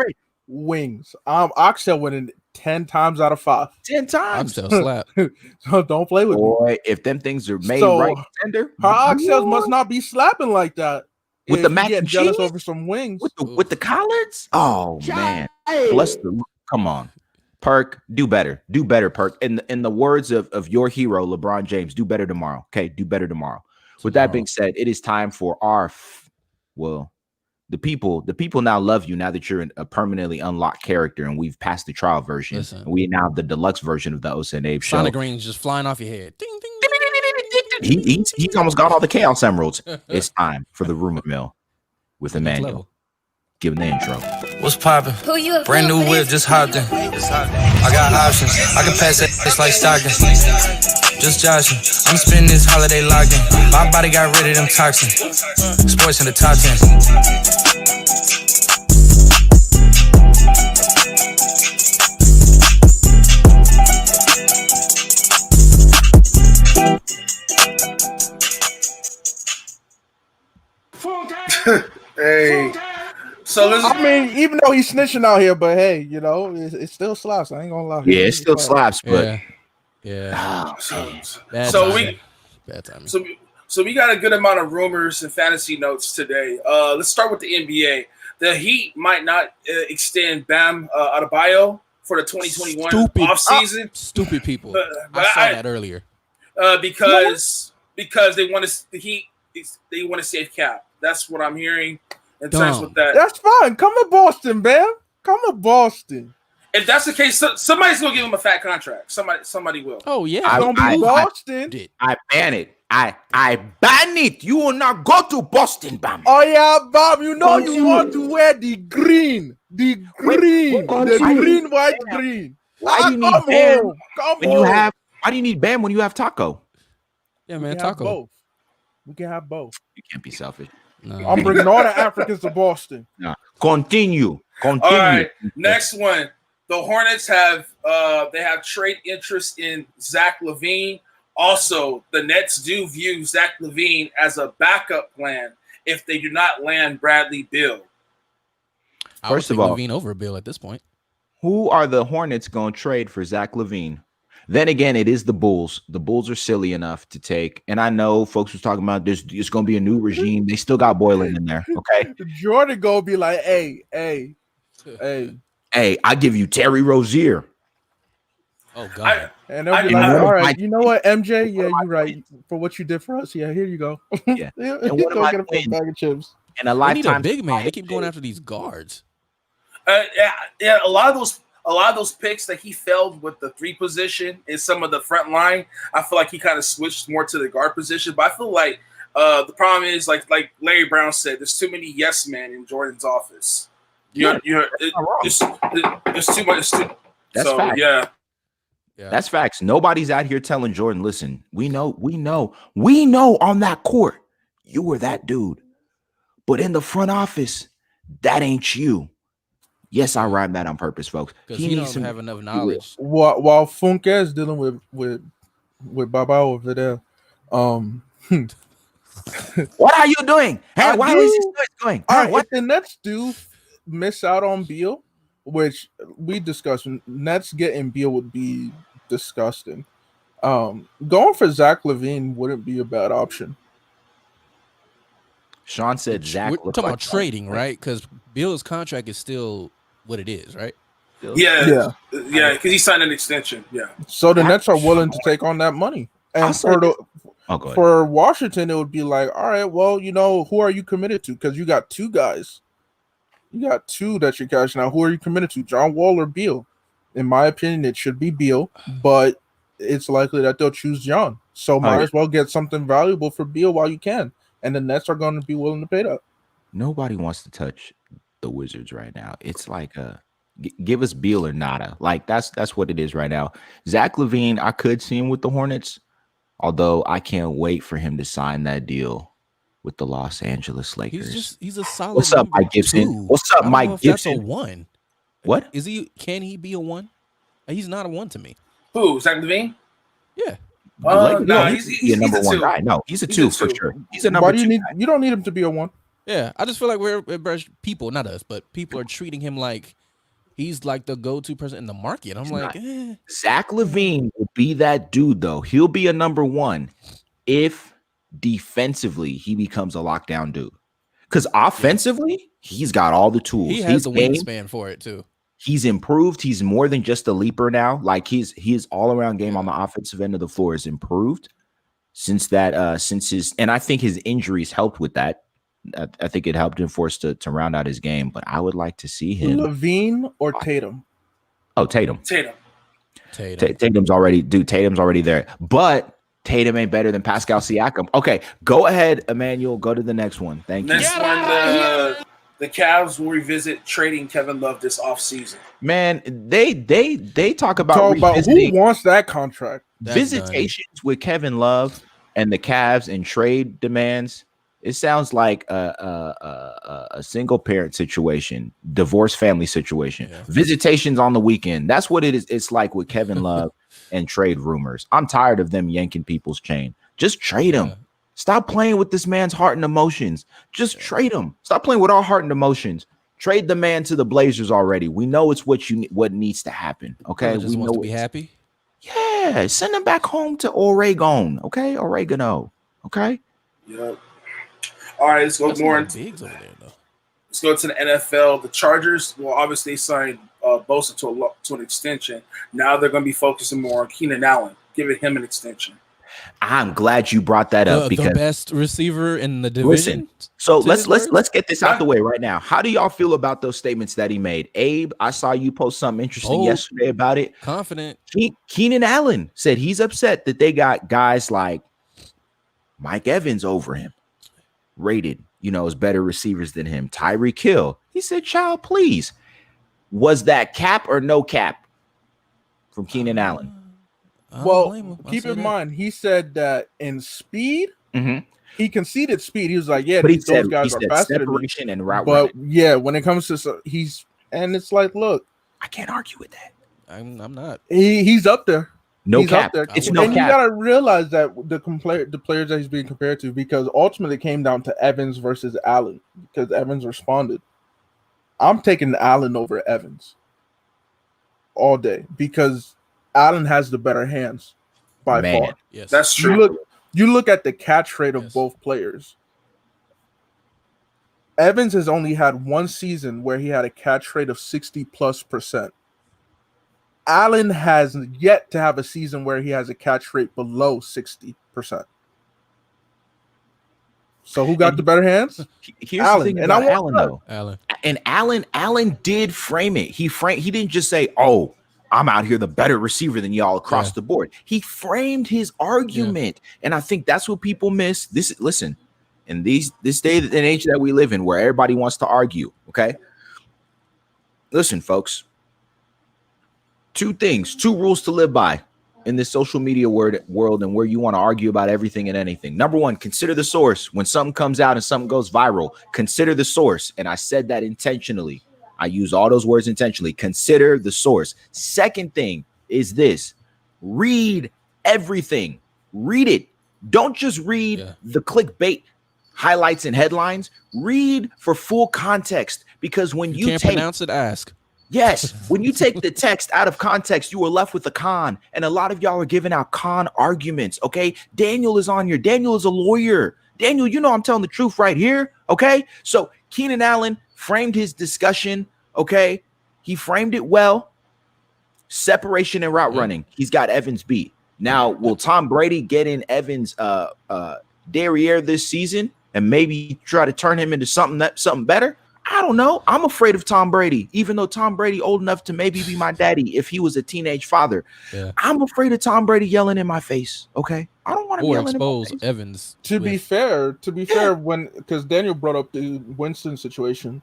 wings. Oxtail winning 10 times out of 5. 10 times. Oxtail slap. So don't play with me. If them things are made right tender, her oxtails must not be slapping like that. With the mac and jealous cheese over some wings. With the collards. Oh man, come on, Perk, do better, Perk. In the words of your hero LeBron James, do better tomorrow. Okay, do better tomorrow. With that being said, it is time for the people now love you now that you're a permanently unlocked character, and we've passed the trial version. Listen, we now have the deluxe version of the Osa and Abe show. Sonic Rings just flying off your head. Ding, ding. He's almost got all the Chaos Emeralds. It's time for the rumor mill with Emmanuel. Give him the intro. What's poppin'? Brand new whip, just hopped in. I got options. I can pass that it's like Stockton. Just joshing. I'm spending this holiday locked in. My body got rid of them toxins. Sports in the top 10. Hey, So this is, I mean, even though he's snitching out here, but hey, you know, it still slaps. I ain't gonna lie. Yeah, it still slaps, but Yeah. Bad so timing. Bad timing. So we got a good amount of rumors and fantasy notes today. Let's start with the NBA. The Heat might not extend Bam Adebayo for the 2021 offseason. Stupid people. I saw that earlier. Because they want to save cap. That's what I'm hearing in terms with that. That's fine. Come to Boston, Bam. Come to Boston. If that's the case, somebody's gonna give him a fat contract. Somebody will. Oh yeah, it's gonna be Boston. I ban it. I ban it. You will not go to Boston, Bam. Oh yeah, Bam. You know you want to wear the green, green, white, green. Why do you need Bam when you have? Why do you need Bam when you have Taco? Yeah, man, Taco. We can have both. You can't be selfish. No. I'm bringing all the Africans to Boston. No. Continue. All right, next one. The Hornets have trade interest in Zach LaVine. Also, the Nets do view Zach LaVine as a backup plan if they do not land Bradley Beal. First of all, LaVine over Beal at this point. Who are the Hornets going to trade for Zach LaVine? Then again, it is the Bulls. The Bulls are silly enough to take, and I know folks was talking about this. It's going to be a new regime. They still got Boylan in there. Okay, Jordan go be like, hey. Hey, I give you Terry Rozier. Oh God! And they'll be like, all right, you know what, MJ? Yeah, you're right. For what you did for us, yeah, here you go. Yeah, and what am I get a bag of chips? And a lifetime need a big man. They keep going after these guards. Yeah, a lot of those picks that he failed with the 3 position in some of the front line. I feel like he kind of switched more to the guard position. But I feel like the problem is like Larry Brown said, there's too many yes men in Jordan's office. There's too much. That's fact. Yeah. That's facts. Nobody's out here telling Jordan, listen, we know on that court, you were that dude. But in the front office, that ain't you. Yes, I rhymed that on purpose, folks. Because he doesn't have enough knowledge. While Funke is dealing with Baba over there. What are you doing? Hey, why is this noise going? All right, what the Nets do miss out on Beal, which we discussed. Nets getting Beal would be disgusting. Going for Zach LaVine wouldn't be a bad option. Sean said Zach. We're talking about trading, right? Because Beal's contract is still what it is, right? Yeah, because he signed an extension. Yeah. So the Nets are willing to take on that money, and for Washington, it would be like, all right, well, you know, who are you committed to? Because you got 2 guys. You got 2 that you're cashing out. Who are you committed to? John Wall or Beal? In my opinion, it should be Beal, but it's likely that they'll choose John. So might as well get something valuable for Beal while you can. And the Nets are going to be willing to pay that. Nobody wants to touch the Wizards right now. It's like give us Beal or nada. Like that's what it is right now. Zach LaVine, I could see him with the Hornets, although I can't wait for him to sign that deal with the Los Angeles Lakers. He's a solid. What's up, Mike Gibson? 2. What's up, Mike Gibson? That's a 1. What is he? Can he be a 1? He's not a 1 to me. Who? Zach LaVine? Yeah. No, he's a number 1 guy. No, he's a 2 for sure. He's a number 2. You don't need him to be a 1. Yeah, I just feel like people, not us, but people are treating him like he's like the go-to person in the market. I'm like, Zach LaVine will be that dude, though. He'll be a number 1 if defensively he becomes a lockdown dude. Because offensively, he's got all the tools. He has the wingspan for it too. He's improved. He's more than just a leaper now. Like his all-around game on the offensive end of the floor is improved since his, and I think his injuries helped with that. I think it helped him force to round out his game. But I would like to see him. LaVine or Tatum? Oh, Tatum. Tatum's already there. But Tatum ain't better than Pascal Siakam. Okay, go ahead, Emmanuel. Go to the next one. Thank you. Next one, the Cavs will revisit trading Kevin Love this offseason. Man, they talk about who wants that contract. Visitations with Kevin Love and the Cavs and trade demands. It sounds like a single parent situation, divorce family situation. Yeah. Visitations on the weekend. That's what it is. It's like with Kevin Love and trade rumors. I'm tired of them yanking people's chain. Just trade him. Stop playing with this man's heart and emotions. Just trade him. Stop playing with our heart and emotions. Trade the man to the Blazers already. We know it's what needs to happen. Okay, Just we wants know to be happy. Yeah, send him back home to Oregon. Okay, oregano. Okay. Yep. All right, let's go That's more more into. bigs over there though. Let's go to the NFL. The Chargers, well, obviously they signed Bosa to an extension. Now they're going to be focusing more on Keenan Allen, giving him an extension. I'm glad you brought that up because the best receiver in the division. Listen, so let's get this out the way right now. How do y'all feel about those statements that he made? Abe, I saw you post something interesting yesterday about it. Confident. Keenan Allen said he's upset that they got guys like Mike Evans over him, rated, as better receivers than him. Tyreek Hill. He said, child, please. Was that cap or no cap from Keenan Allen? Well, keep in mind, he said that in speed, he conceded speed. He was like, yeah, those guys are faster than me. And route but running. Yeah, when it comes to it's like, look, I can't argue with that. I'm not. He's up there. He's cap. Up there. It's no cap. And you gotta realize that the players that he's being compared to, because ultimately it came down to Evans versus Allen, because Evans responded. I'm taking Allen over Evans all day because Allen has the better hands by far. Yes, that's true. You look at the catch rate of both players. Evans has only had one season where he had a catch rate of 60+%. Allen has yet to have a season where he has a catch rate below 60%. So who got the better hands? Here's Allen. The thing and about Allen, though. Allen. And Allen did frame it. He didn't just say, "Oh, I'm out here the better receiver than y'all across the board." He framed his argument, and I think that's what people miss. Listen, in this day and age that we live in, where everybody wants to argue. Okay, listen, folks. Two rules to live by in this social media world and where you want to argue about everything and anything. Number one, consider the source. When something comes out and something goes viral, consider the source. And I said that intentionally. I use all those words intentionally. Consider the source. Second thing is this: read everything. Read it. Don't just read the clickbait highlights and headlines. Read for full context, because when you can't pronounce it, ask. Yes, when you take the text out of context, you are left with a con, and a lot of y'all are giving out con arguments. Okay, Daniel is on here. Daniel is a lawyer. Daniel, I'm telling the truth right here. Okay, so Keenan Allen framed his discussion. Okay, he framed it well. Separation and route running. He's got Evans beat. Now, will Tom Brady get in Evans' derriere this season and maybe try to turn him into something better? I don't know. I'm afraid of Tom Brady, even though Tom Brady old enough to maybe be my daddy if he was a teenage father. Yeah. I'm afraid of Tom Brady yelling in my face. Okay, I don't want to yell expose in my face. Evans. To be fair, because Daniel brought up the Winston situation,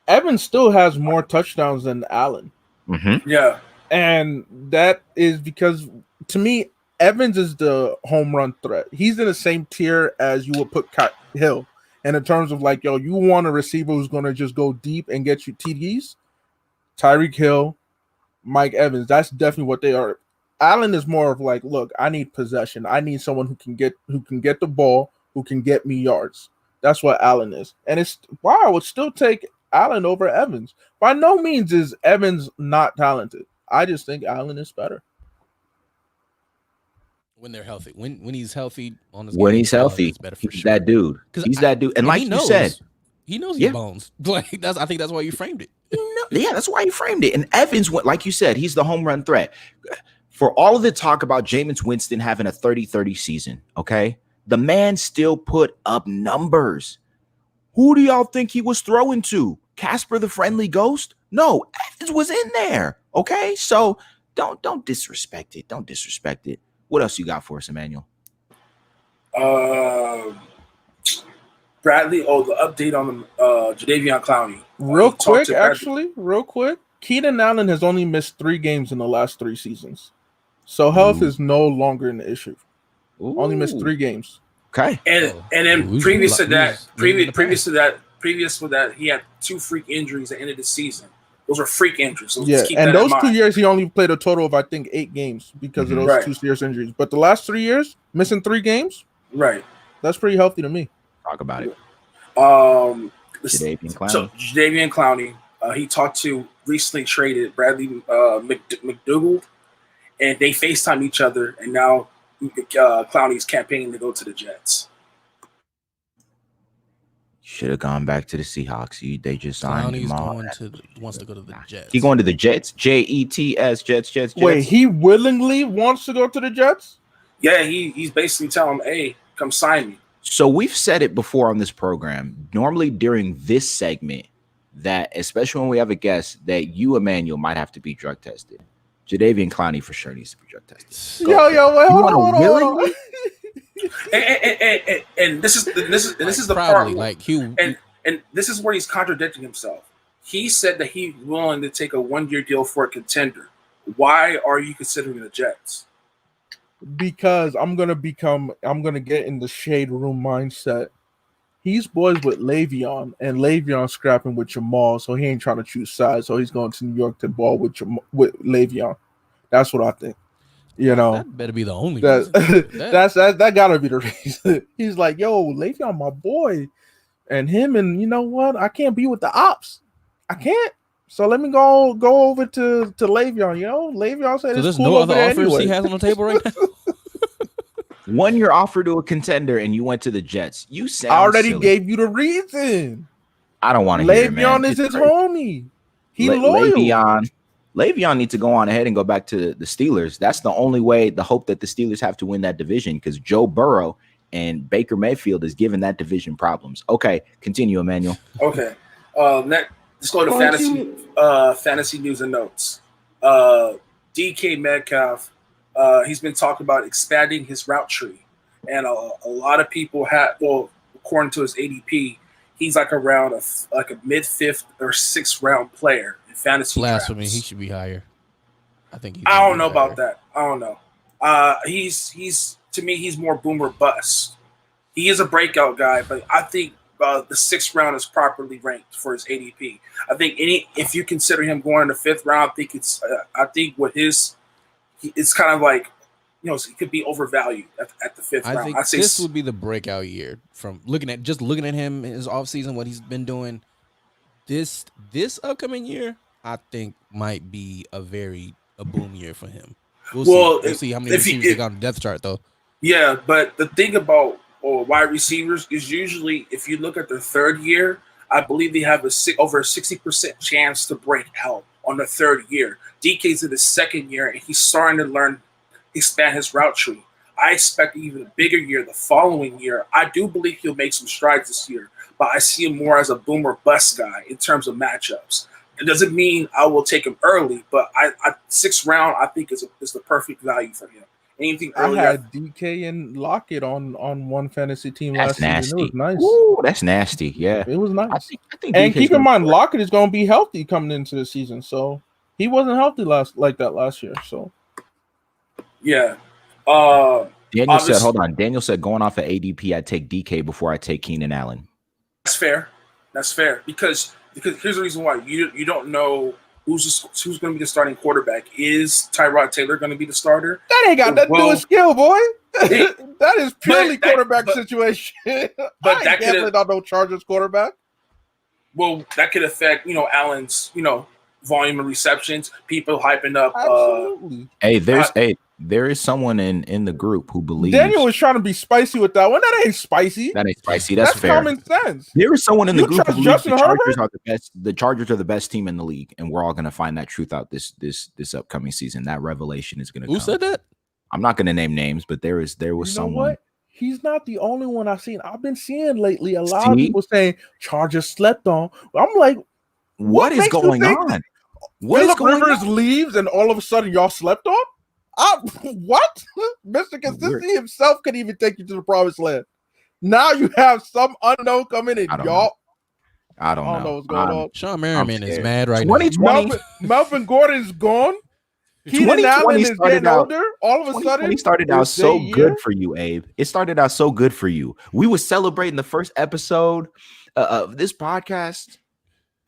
Evans still has more touchdowns than Allen. Mm-hmm. Yeah, and that is because, to me, Evans is the home run threat. He's in the same tier as you would put Hill. And in terms of like, you want a receiver who's going to just go deep and get you TDs, Tyreek Hill, Mike Evans, that's definitely what they are. Allen is more of like, look, I need possession. I need someone who can get the ball, who can get me yards. That's what Allen is. And I would still take Allen over Evans. By no means is Evans not talented. I just think Allen is better. When they're healthy, when he's healthy on his when he's healthy, he's that dude. He's that dude, and like you said, he knows his bones. Like I think that's why you framed it. That's why you framed it. And Evans, like you said, he's the home run threat. For all of the talk about Jameis Winston having a 30-30 season, okay, the man still put up numbers. Who do y'all think he was throwing to? Casper the Friendly Ghost? No, Evans was in there. Okay, so don't disrespect it. Don't disrespect it. What else you got for us, Emmanuel? Bradley. Oh, the update on Jadeveon Clowney. Real quick. Keenan Allen has only missed 3 games in the last 3 seasons, so health is no longer an issue. Only missed 3 games. Okay, and then previous to that, he had 2 freak injuries at the end of the season. Those were freak injuries. So and those 2 years he only played a total of, I think, 8 games because of those 2 serious injuries. But the last 3 years, missing 3 games, right? That's pretty healthy to me. Talk about it. Jadeveon Clowney. So Jadeveon Clowney, he talked to recently traded Bradley McDougald, and they FaceTime each other, and now Clowney's campaigning to go to the Jets. Should have gone back to the Seahawks. They just signed him wants to go to the Jets. He going to the Jets? Jets, Jets. Wait, he willingly wants to go to the Jets? Yeah, he's basically telling him, hey, come sign me. So we've said it before on this program. Normally during this segment, that especially when we have a guest, that you, Emmanuel, might have to be drug tested. Jadeveon Clowney for sure needs to be drug tested. Wait, hold on. And this is the probably part. And this is where he's contradicting himself. He said that he's willing to take a 1-year deal for a contender. Why are you considering the Jets? Because I'm gonna get in the shade room mindset. He's boys with Le'Veon, and Le'Veon scrapping with Jamal, so he ain't trying to choose sides. So he's going to New York to ball with Le'Veon. That's what I think. You know, that better be the only reason. That gotta be the reason. He's like, yo, Le'Veon, my boy, and him, and you know what? I can't be with the ops. I can't. So let me go over to Le'Veon. You know, Le'Veon said, so there's no other offers he has on the table right now. 1-year offer to a contender, and you went to the Jets. You sound I already silly. gave you the reason. I don't want to hear it, man. Le'Veon is his homie. He loyal. Le'Veon needs to go on ahead and go back to the Steelers. That's the only way, the hope that the Steelers have to win that division, because Joe Burrow and Baker Mayfield is giving that division problems. Okay, continue, Emmanuel. Okay. Let's go to fantasy news and notes. DK Metcalf, he's been talking about expanding his route tree. And a lot of people according to his ADP, he's like around a mid-5th or 6th round player in fantasy Blasphemy, drafts. he should be higher. I don't know about that. I don't know. He's to me, he's more boomer bust. He is a breakout guy, but I think the 6th round is properly ranked for his ADP. I think if you consider him going in the 5th round, I think it's kind of like, you know, it could be overvalued at the 5th round. I think this would be the breakout year from looking at him in his offseason, what he's been doing. This upcoming year, I think might be a boom year for him. We'll see how many receivers they got on the depth chart, though. Yeah, but the thing about wide receivers is usually, if you look at their 3rd year, I believe they have over a 60% chance to break out on the 3rd year. DK's in his 2nd year, and he's starting to expand his route tree. I expect even a bigger year the following year. I do believe he'll make some strides this year, but I see him more as a boomer bust guy in terms of matchups. It doesn't mean I will take him early, but 6th round I think is the perfect value for him. Anything earlier, I had DK and Lockett on one fantasy team last season. It was nice. Ooh, that's nasty. Yeah, it was nice. I think and keep in mind, Lockett is going to be healthy coming into the season, so he wasn't healthy last year. So yeah. Daniel said, hold on. Daniel said, going off of ADP, I'd take DK before I take Keenan Allen. That's fair. Because here's the reason why. You don't know who's going to be the starting quarterback. Is Tyrod Taylor going to be the starter? That ain't got nothing to do with skill, boy. That is purely quarterback situation. But I ain't definitely not no Chargers quarterback. Well, that could affect, Allen's, volume of receptions. People hyping up. Absolutely. There is someone in the group who believes Daniel was trying to be spicy with that one. That ain't spicy. That's fair. Common sense. There is someone in the group who believes the Chargers are the best team in the league, and we're all going to find that truth out this upcoming season. That revelation is going to come. Who said that? I'm not going to name names, but there was someone. What? He's not the only one I've seen. I've been seeing lately a lot of people saying Chargers slept on. I'm like, what is going on? Phillip Rivers leaves, and all of a sudden y'all slept on? What? Mr. Consistency himself could even take you to the promised land. Now you have some unknown coming in, y'all. I don't know what's going on. Sean Merriman is mad right now. Melvin Gordon's gone. Keenan Allen is getting older. All of a sudden, he started out so good for you, Abe. It started out so good for you. We were celebrating the first episode of this podcast.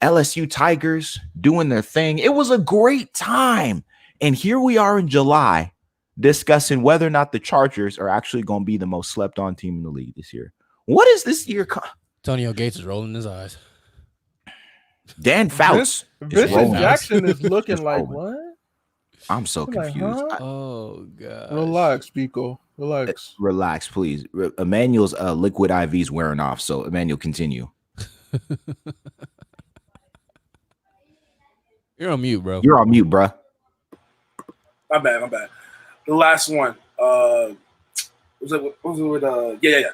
LSU Tigers doing their thing. It was a great time. And here we are in July discussing whether or not the Chargers are actually going to be the most slept on team in the league this year. What is this year? Antonio Gates is rolling his eyes. Dan Fouts. Vincent rolling. Jackson is looking It's like rolling. what? I'm so Like, confused. huh? Oh god. Relax, Pico. Relax. Relax, please. Emmanuel's liquid IV's wearing off, so Emmanuel, continue. You're on mute, bro. You're on mute, bruh. My bad. The last one. Was it with yeah.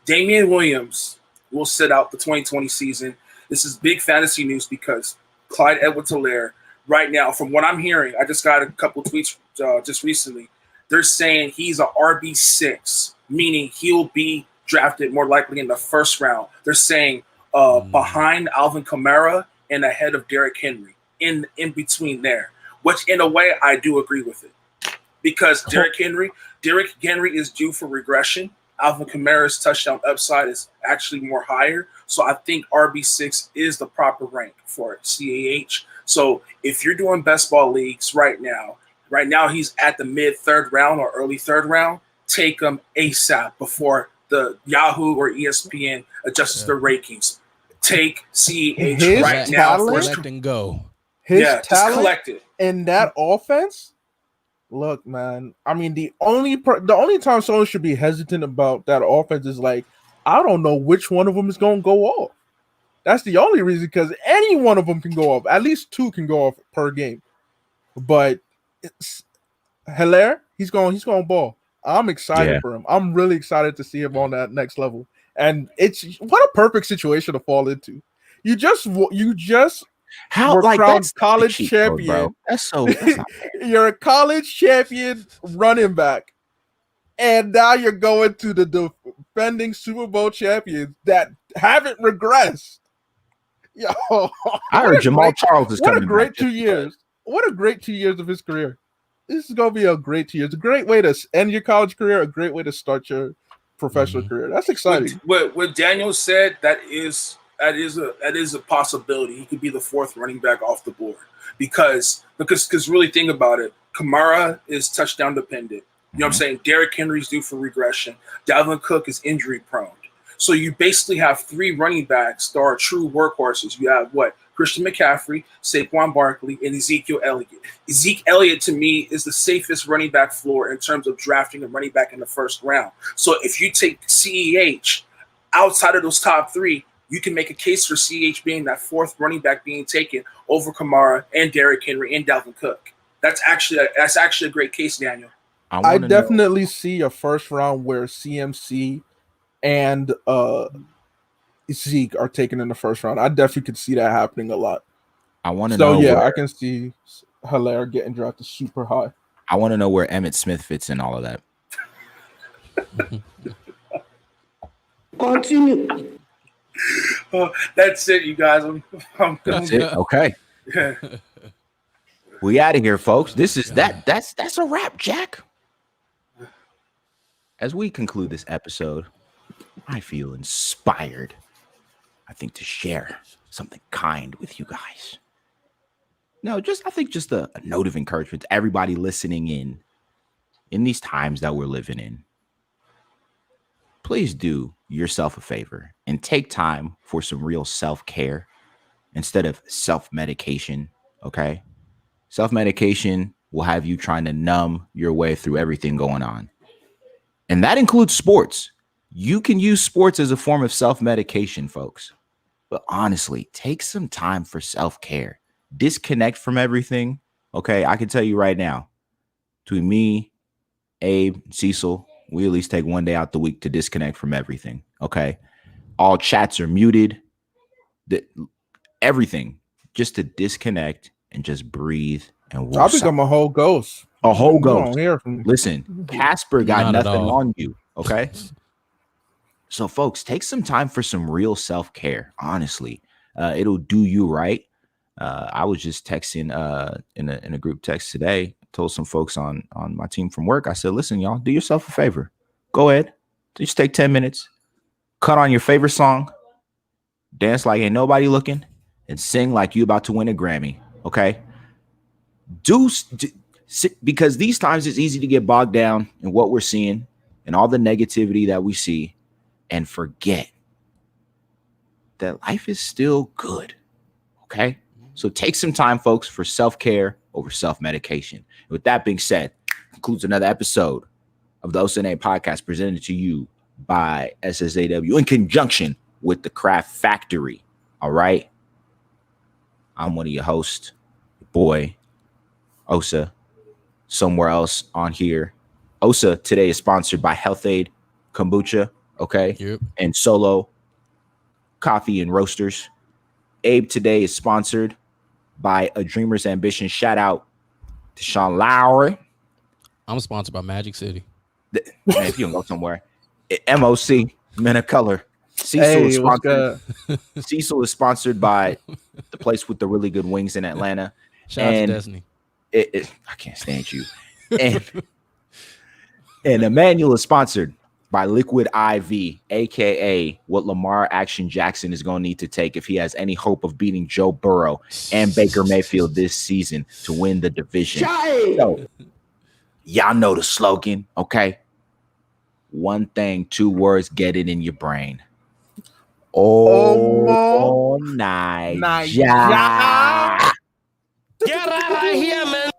Damian Williams will sit out the 2020 season. This is big fantasy news because Clyde Edwards-Helaire right now, from what I'm hearing, I just got a couple tweets just recently. They're saying he's a RB6, meaning he'll be drafted more likely in the first round. They're saying behind Alvin Kamara and ahead of Derrick Henry, in between there, which in a way I do agree with it. Because Derrick Henry is due for regression. Alvin Kamara's touchdown upside is actually more higher. So I think RB6 is the proper rank for CAH. So if you're doing best ball leagues right now he's at the mid third round or early third round, take him ASAP before the Yahoo or ESPN adjusts their rankings. Take CAH right now. Collect and go. His just talent collect it. in that offense. Look, man. I mean, the only time someone should be hesitant about that offense is like, I don't know which one of them is going to go off. That's the only reason, because any one of them can go off. At least two can go off per game. But it's Helaire, he's going ball. I'm excited for him. I'm really excited to see him on that next level. And it's what a perfect situation to fall into. You just How like that's college cheat champion, code, bro. That's you're a college champion running back, and now you're going to the defending Super Bowl champions that haven't regressed. Yo, I heard Jamal Charles is coming. What a great 2 years! What a great 2 years of his career. This is gonna be a great 2 years. A great way to end your college career. A great way to start your professional career. That's exciting. What Daniel said, that is a possibility. He could be the fourth running back off the board because really think about it. Kamara is touchdown dependent. You know what I'm saying? Derrick Henry's due for regression. Dalvin Cook is injury prone. So you basically have three running backs that are true workhorses. You have Christian McCaffrey, Saquon Barkley, and Ezekiel Elliott. Zeke Elliott, to me, is the safest running back floor in terms of drafting a running back in the first round. So if you take CEH outside of those top three, you can make a case for CH being that fourth running back being taken over Kamara and Derrick Henry and Dalvin Cook. That's actually a great case, Daniel. I definitely see a first round where CMC and Zeke are taken in the first round. I definitely could see that happening a lot. I want to know. Yeah, I can see Helaire getting drafted super high. I want to know where Emmitt Smith fits in all of that. Continue. That's it, you guys. That's it. Okay. We out of here, folks. This is that's a wrap, Jack. As we conclude this episode, I feel inspired, I think, to share something kind with you guys. No, I think just a note of encouragement to everybody listening in these times that we're living in. Please do yourself a favor and take time for some real self-care instead of self-medication, okay? Self-medication will have you trying to numb your way through everything going on. And that includes sports. You can use sports as a form of self-medication, folks. But honestly, take some time for self-care. Disconnect from everything, okay? I can tell you right now, between me, Abe, Cecil, we at least take one day out the week to disconnect from everything, okay? All chats are muted. Everything, just to disconnect and just breathe and I become a whole ghost. A whole ghost. Don't hear from me. Listen, Casper got Not nothing on you, okay? So, folks, take some time for some real self-care, honestly. It'll do you right. I was just texting in a group text today. Told some folks on my team from work. I said, listen, y'all, do yourself a favor. Go ahead. Just take 10 minutes. Cut on your favorite song. Dance like ain't nobody looking. And sing like you about to win a Grammy. Okay? Because these times it's easy to get bogged down in what we're seeing and all the negativity that we see and forget that life is still good. Okay. So take some time, folks, for self-care over self-medication. With that being said, concludes another episode of the OSNA podcast presented to you by SSAW in conjunction with the Craft Factory. All right. I'm one of your hosts, your boy, Osa. Somewhere else on here. Osa today is sponsored by Health Aid Kombucha, okay? Yep. And Solo Coffee and Roasters. Abe today is sponsored by A Dreamer's Ambition. Shout out to Sean Lowry. I'm sponsored by Magic City. Man, if you can go somewhere. MOC, Men of Color. Cecil is sponsored by the place with the really good wings in Atlanta. Shout out to Destiny. I can't stand you. And Emmanuel is sponsored by Liquid IV, aka what Lamar Action Jackson is going to need to take if he has any hope of beating Joe Burrow and Baker Mayfield this season to win the division. So, y'all know the slogan, okay? One thing, 2 words, get it in your brain. All night. Night. Yeah. Get out of here, man.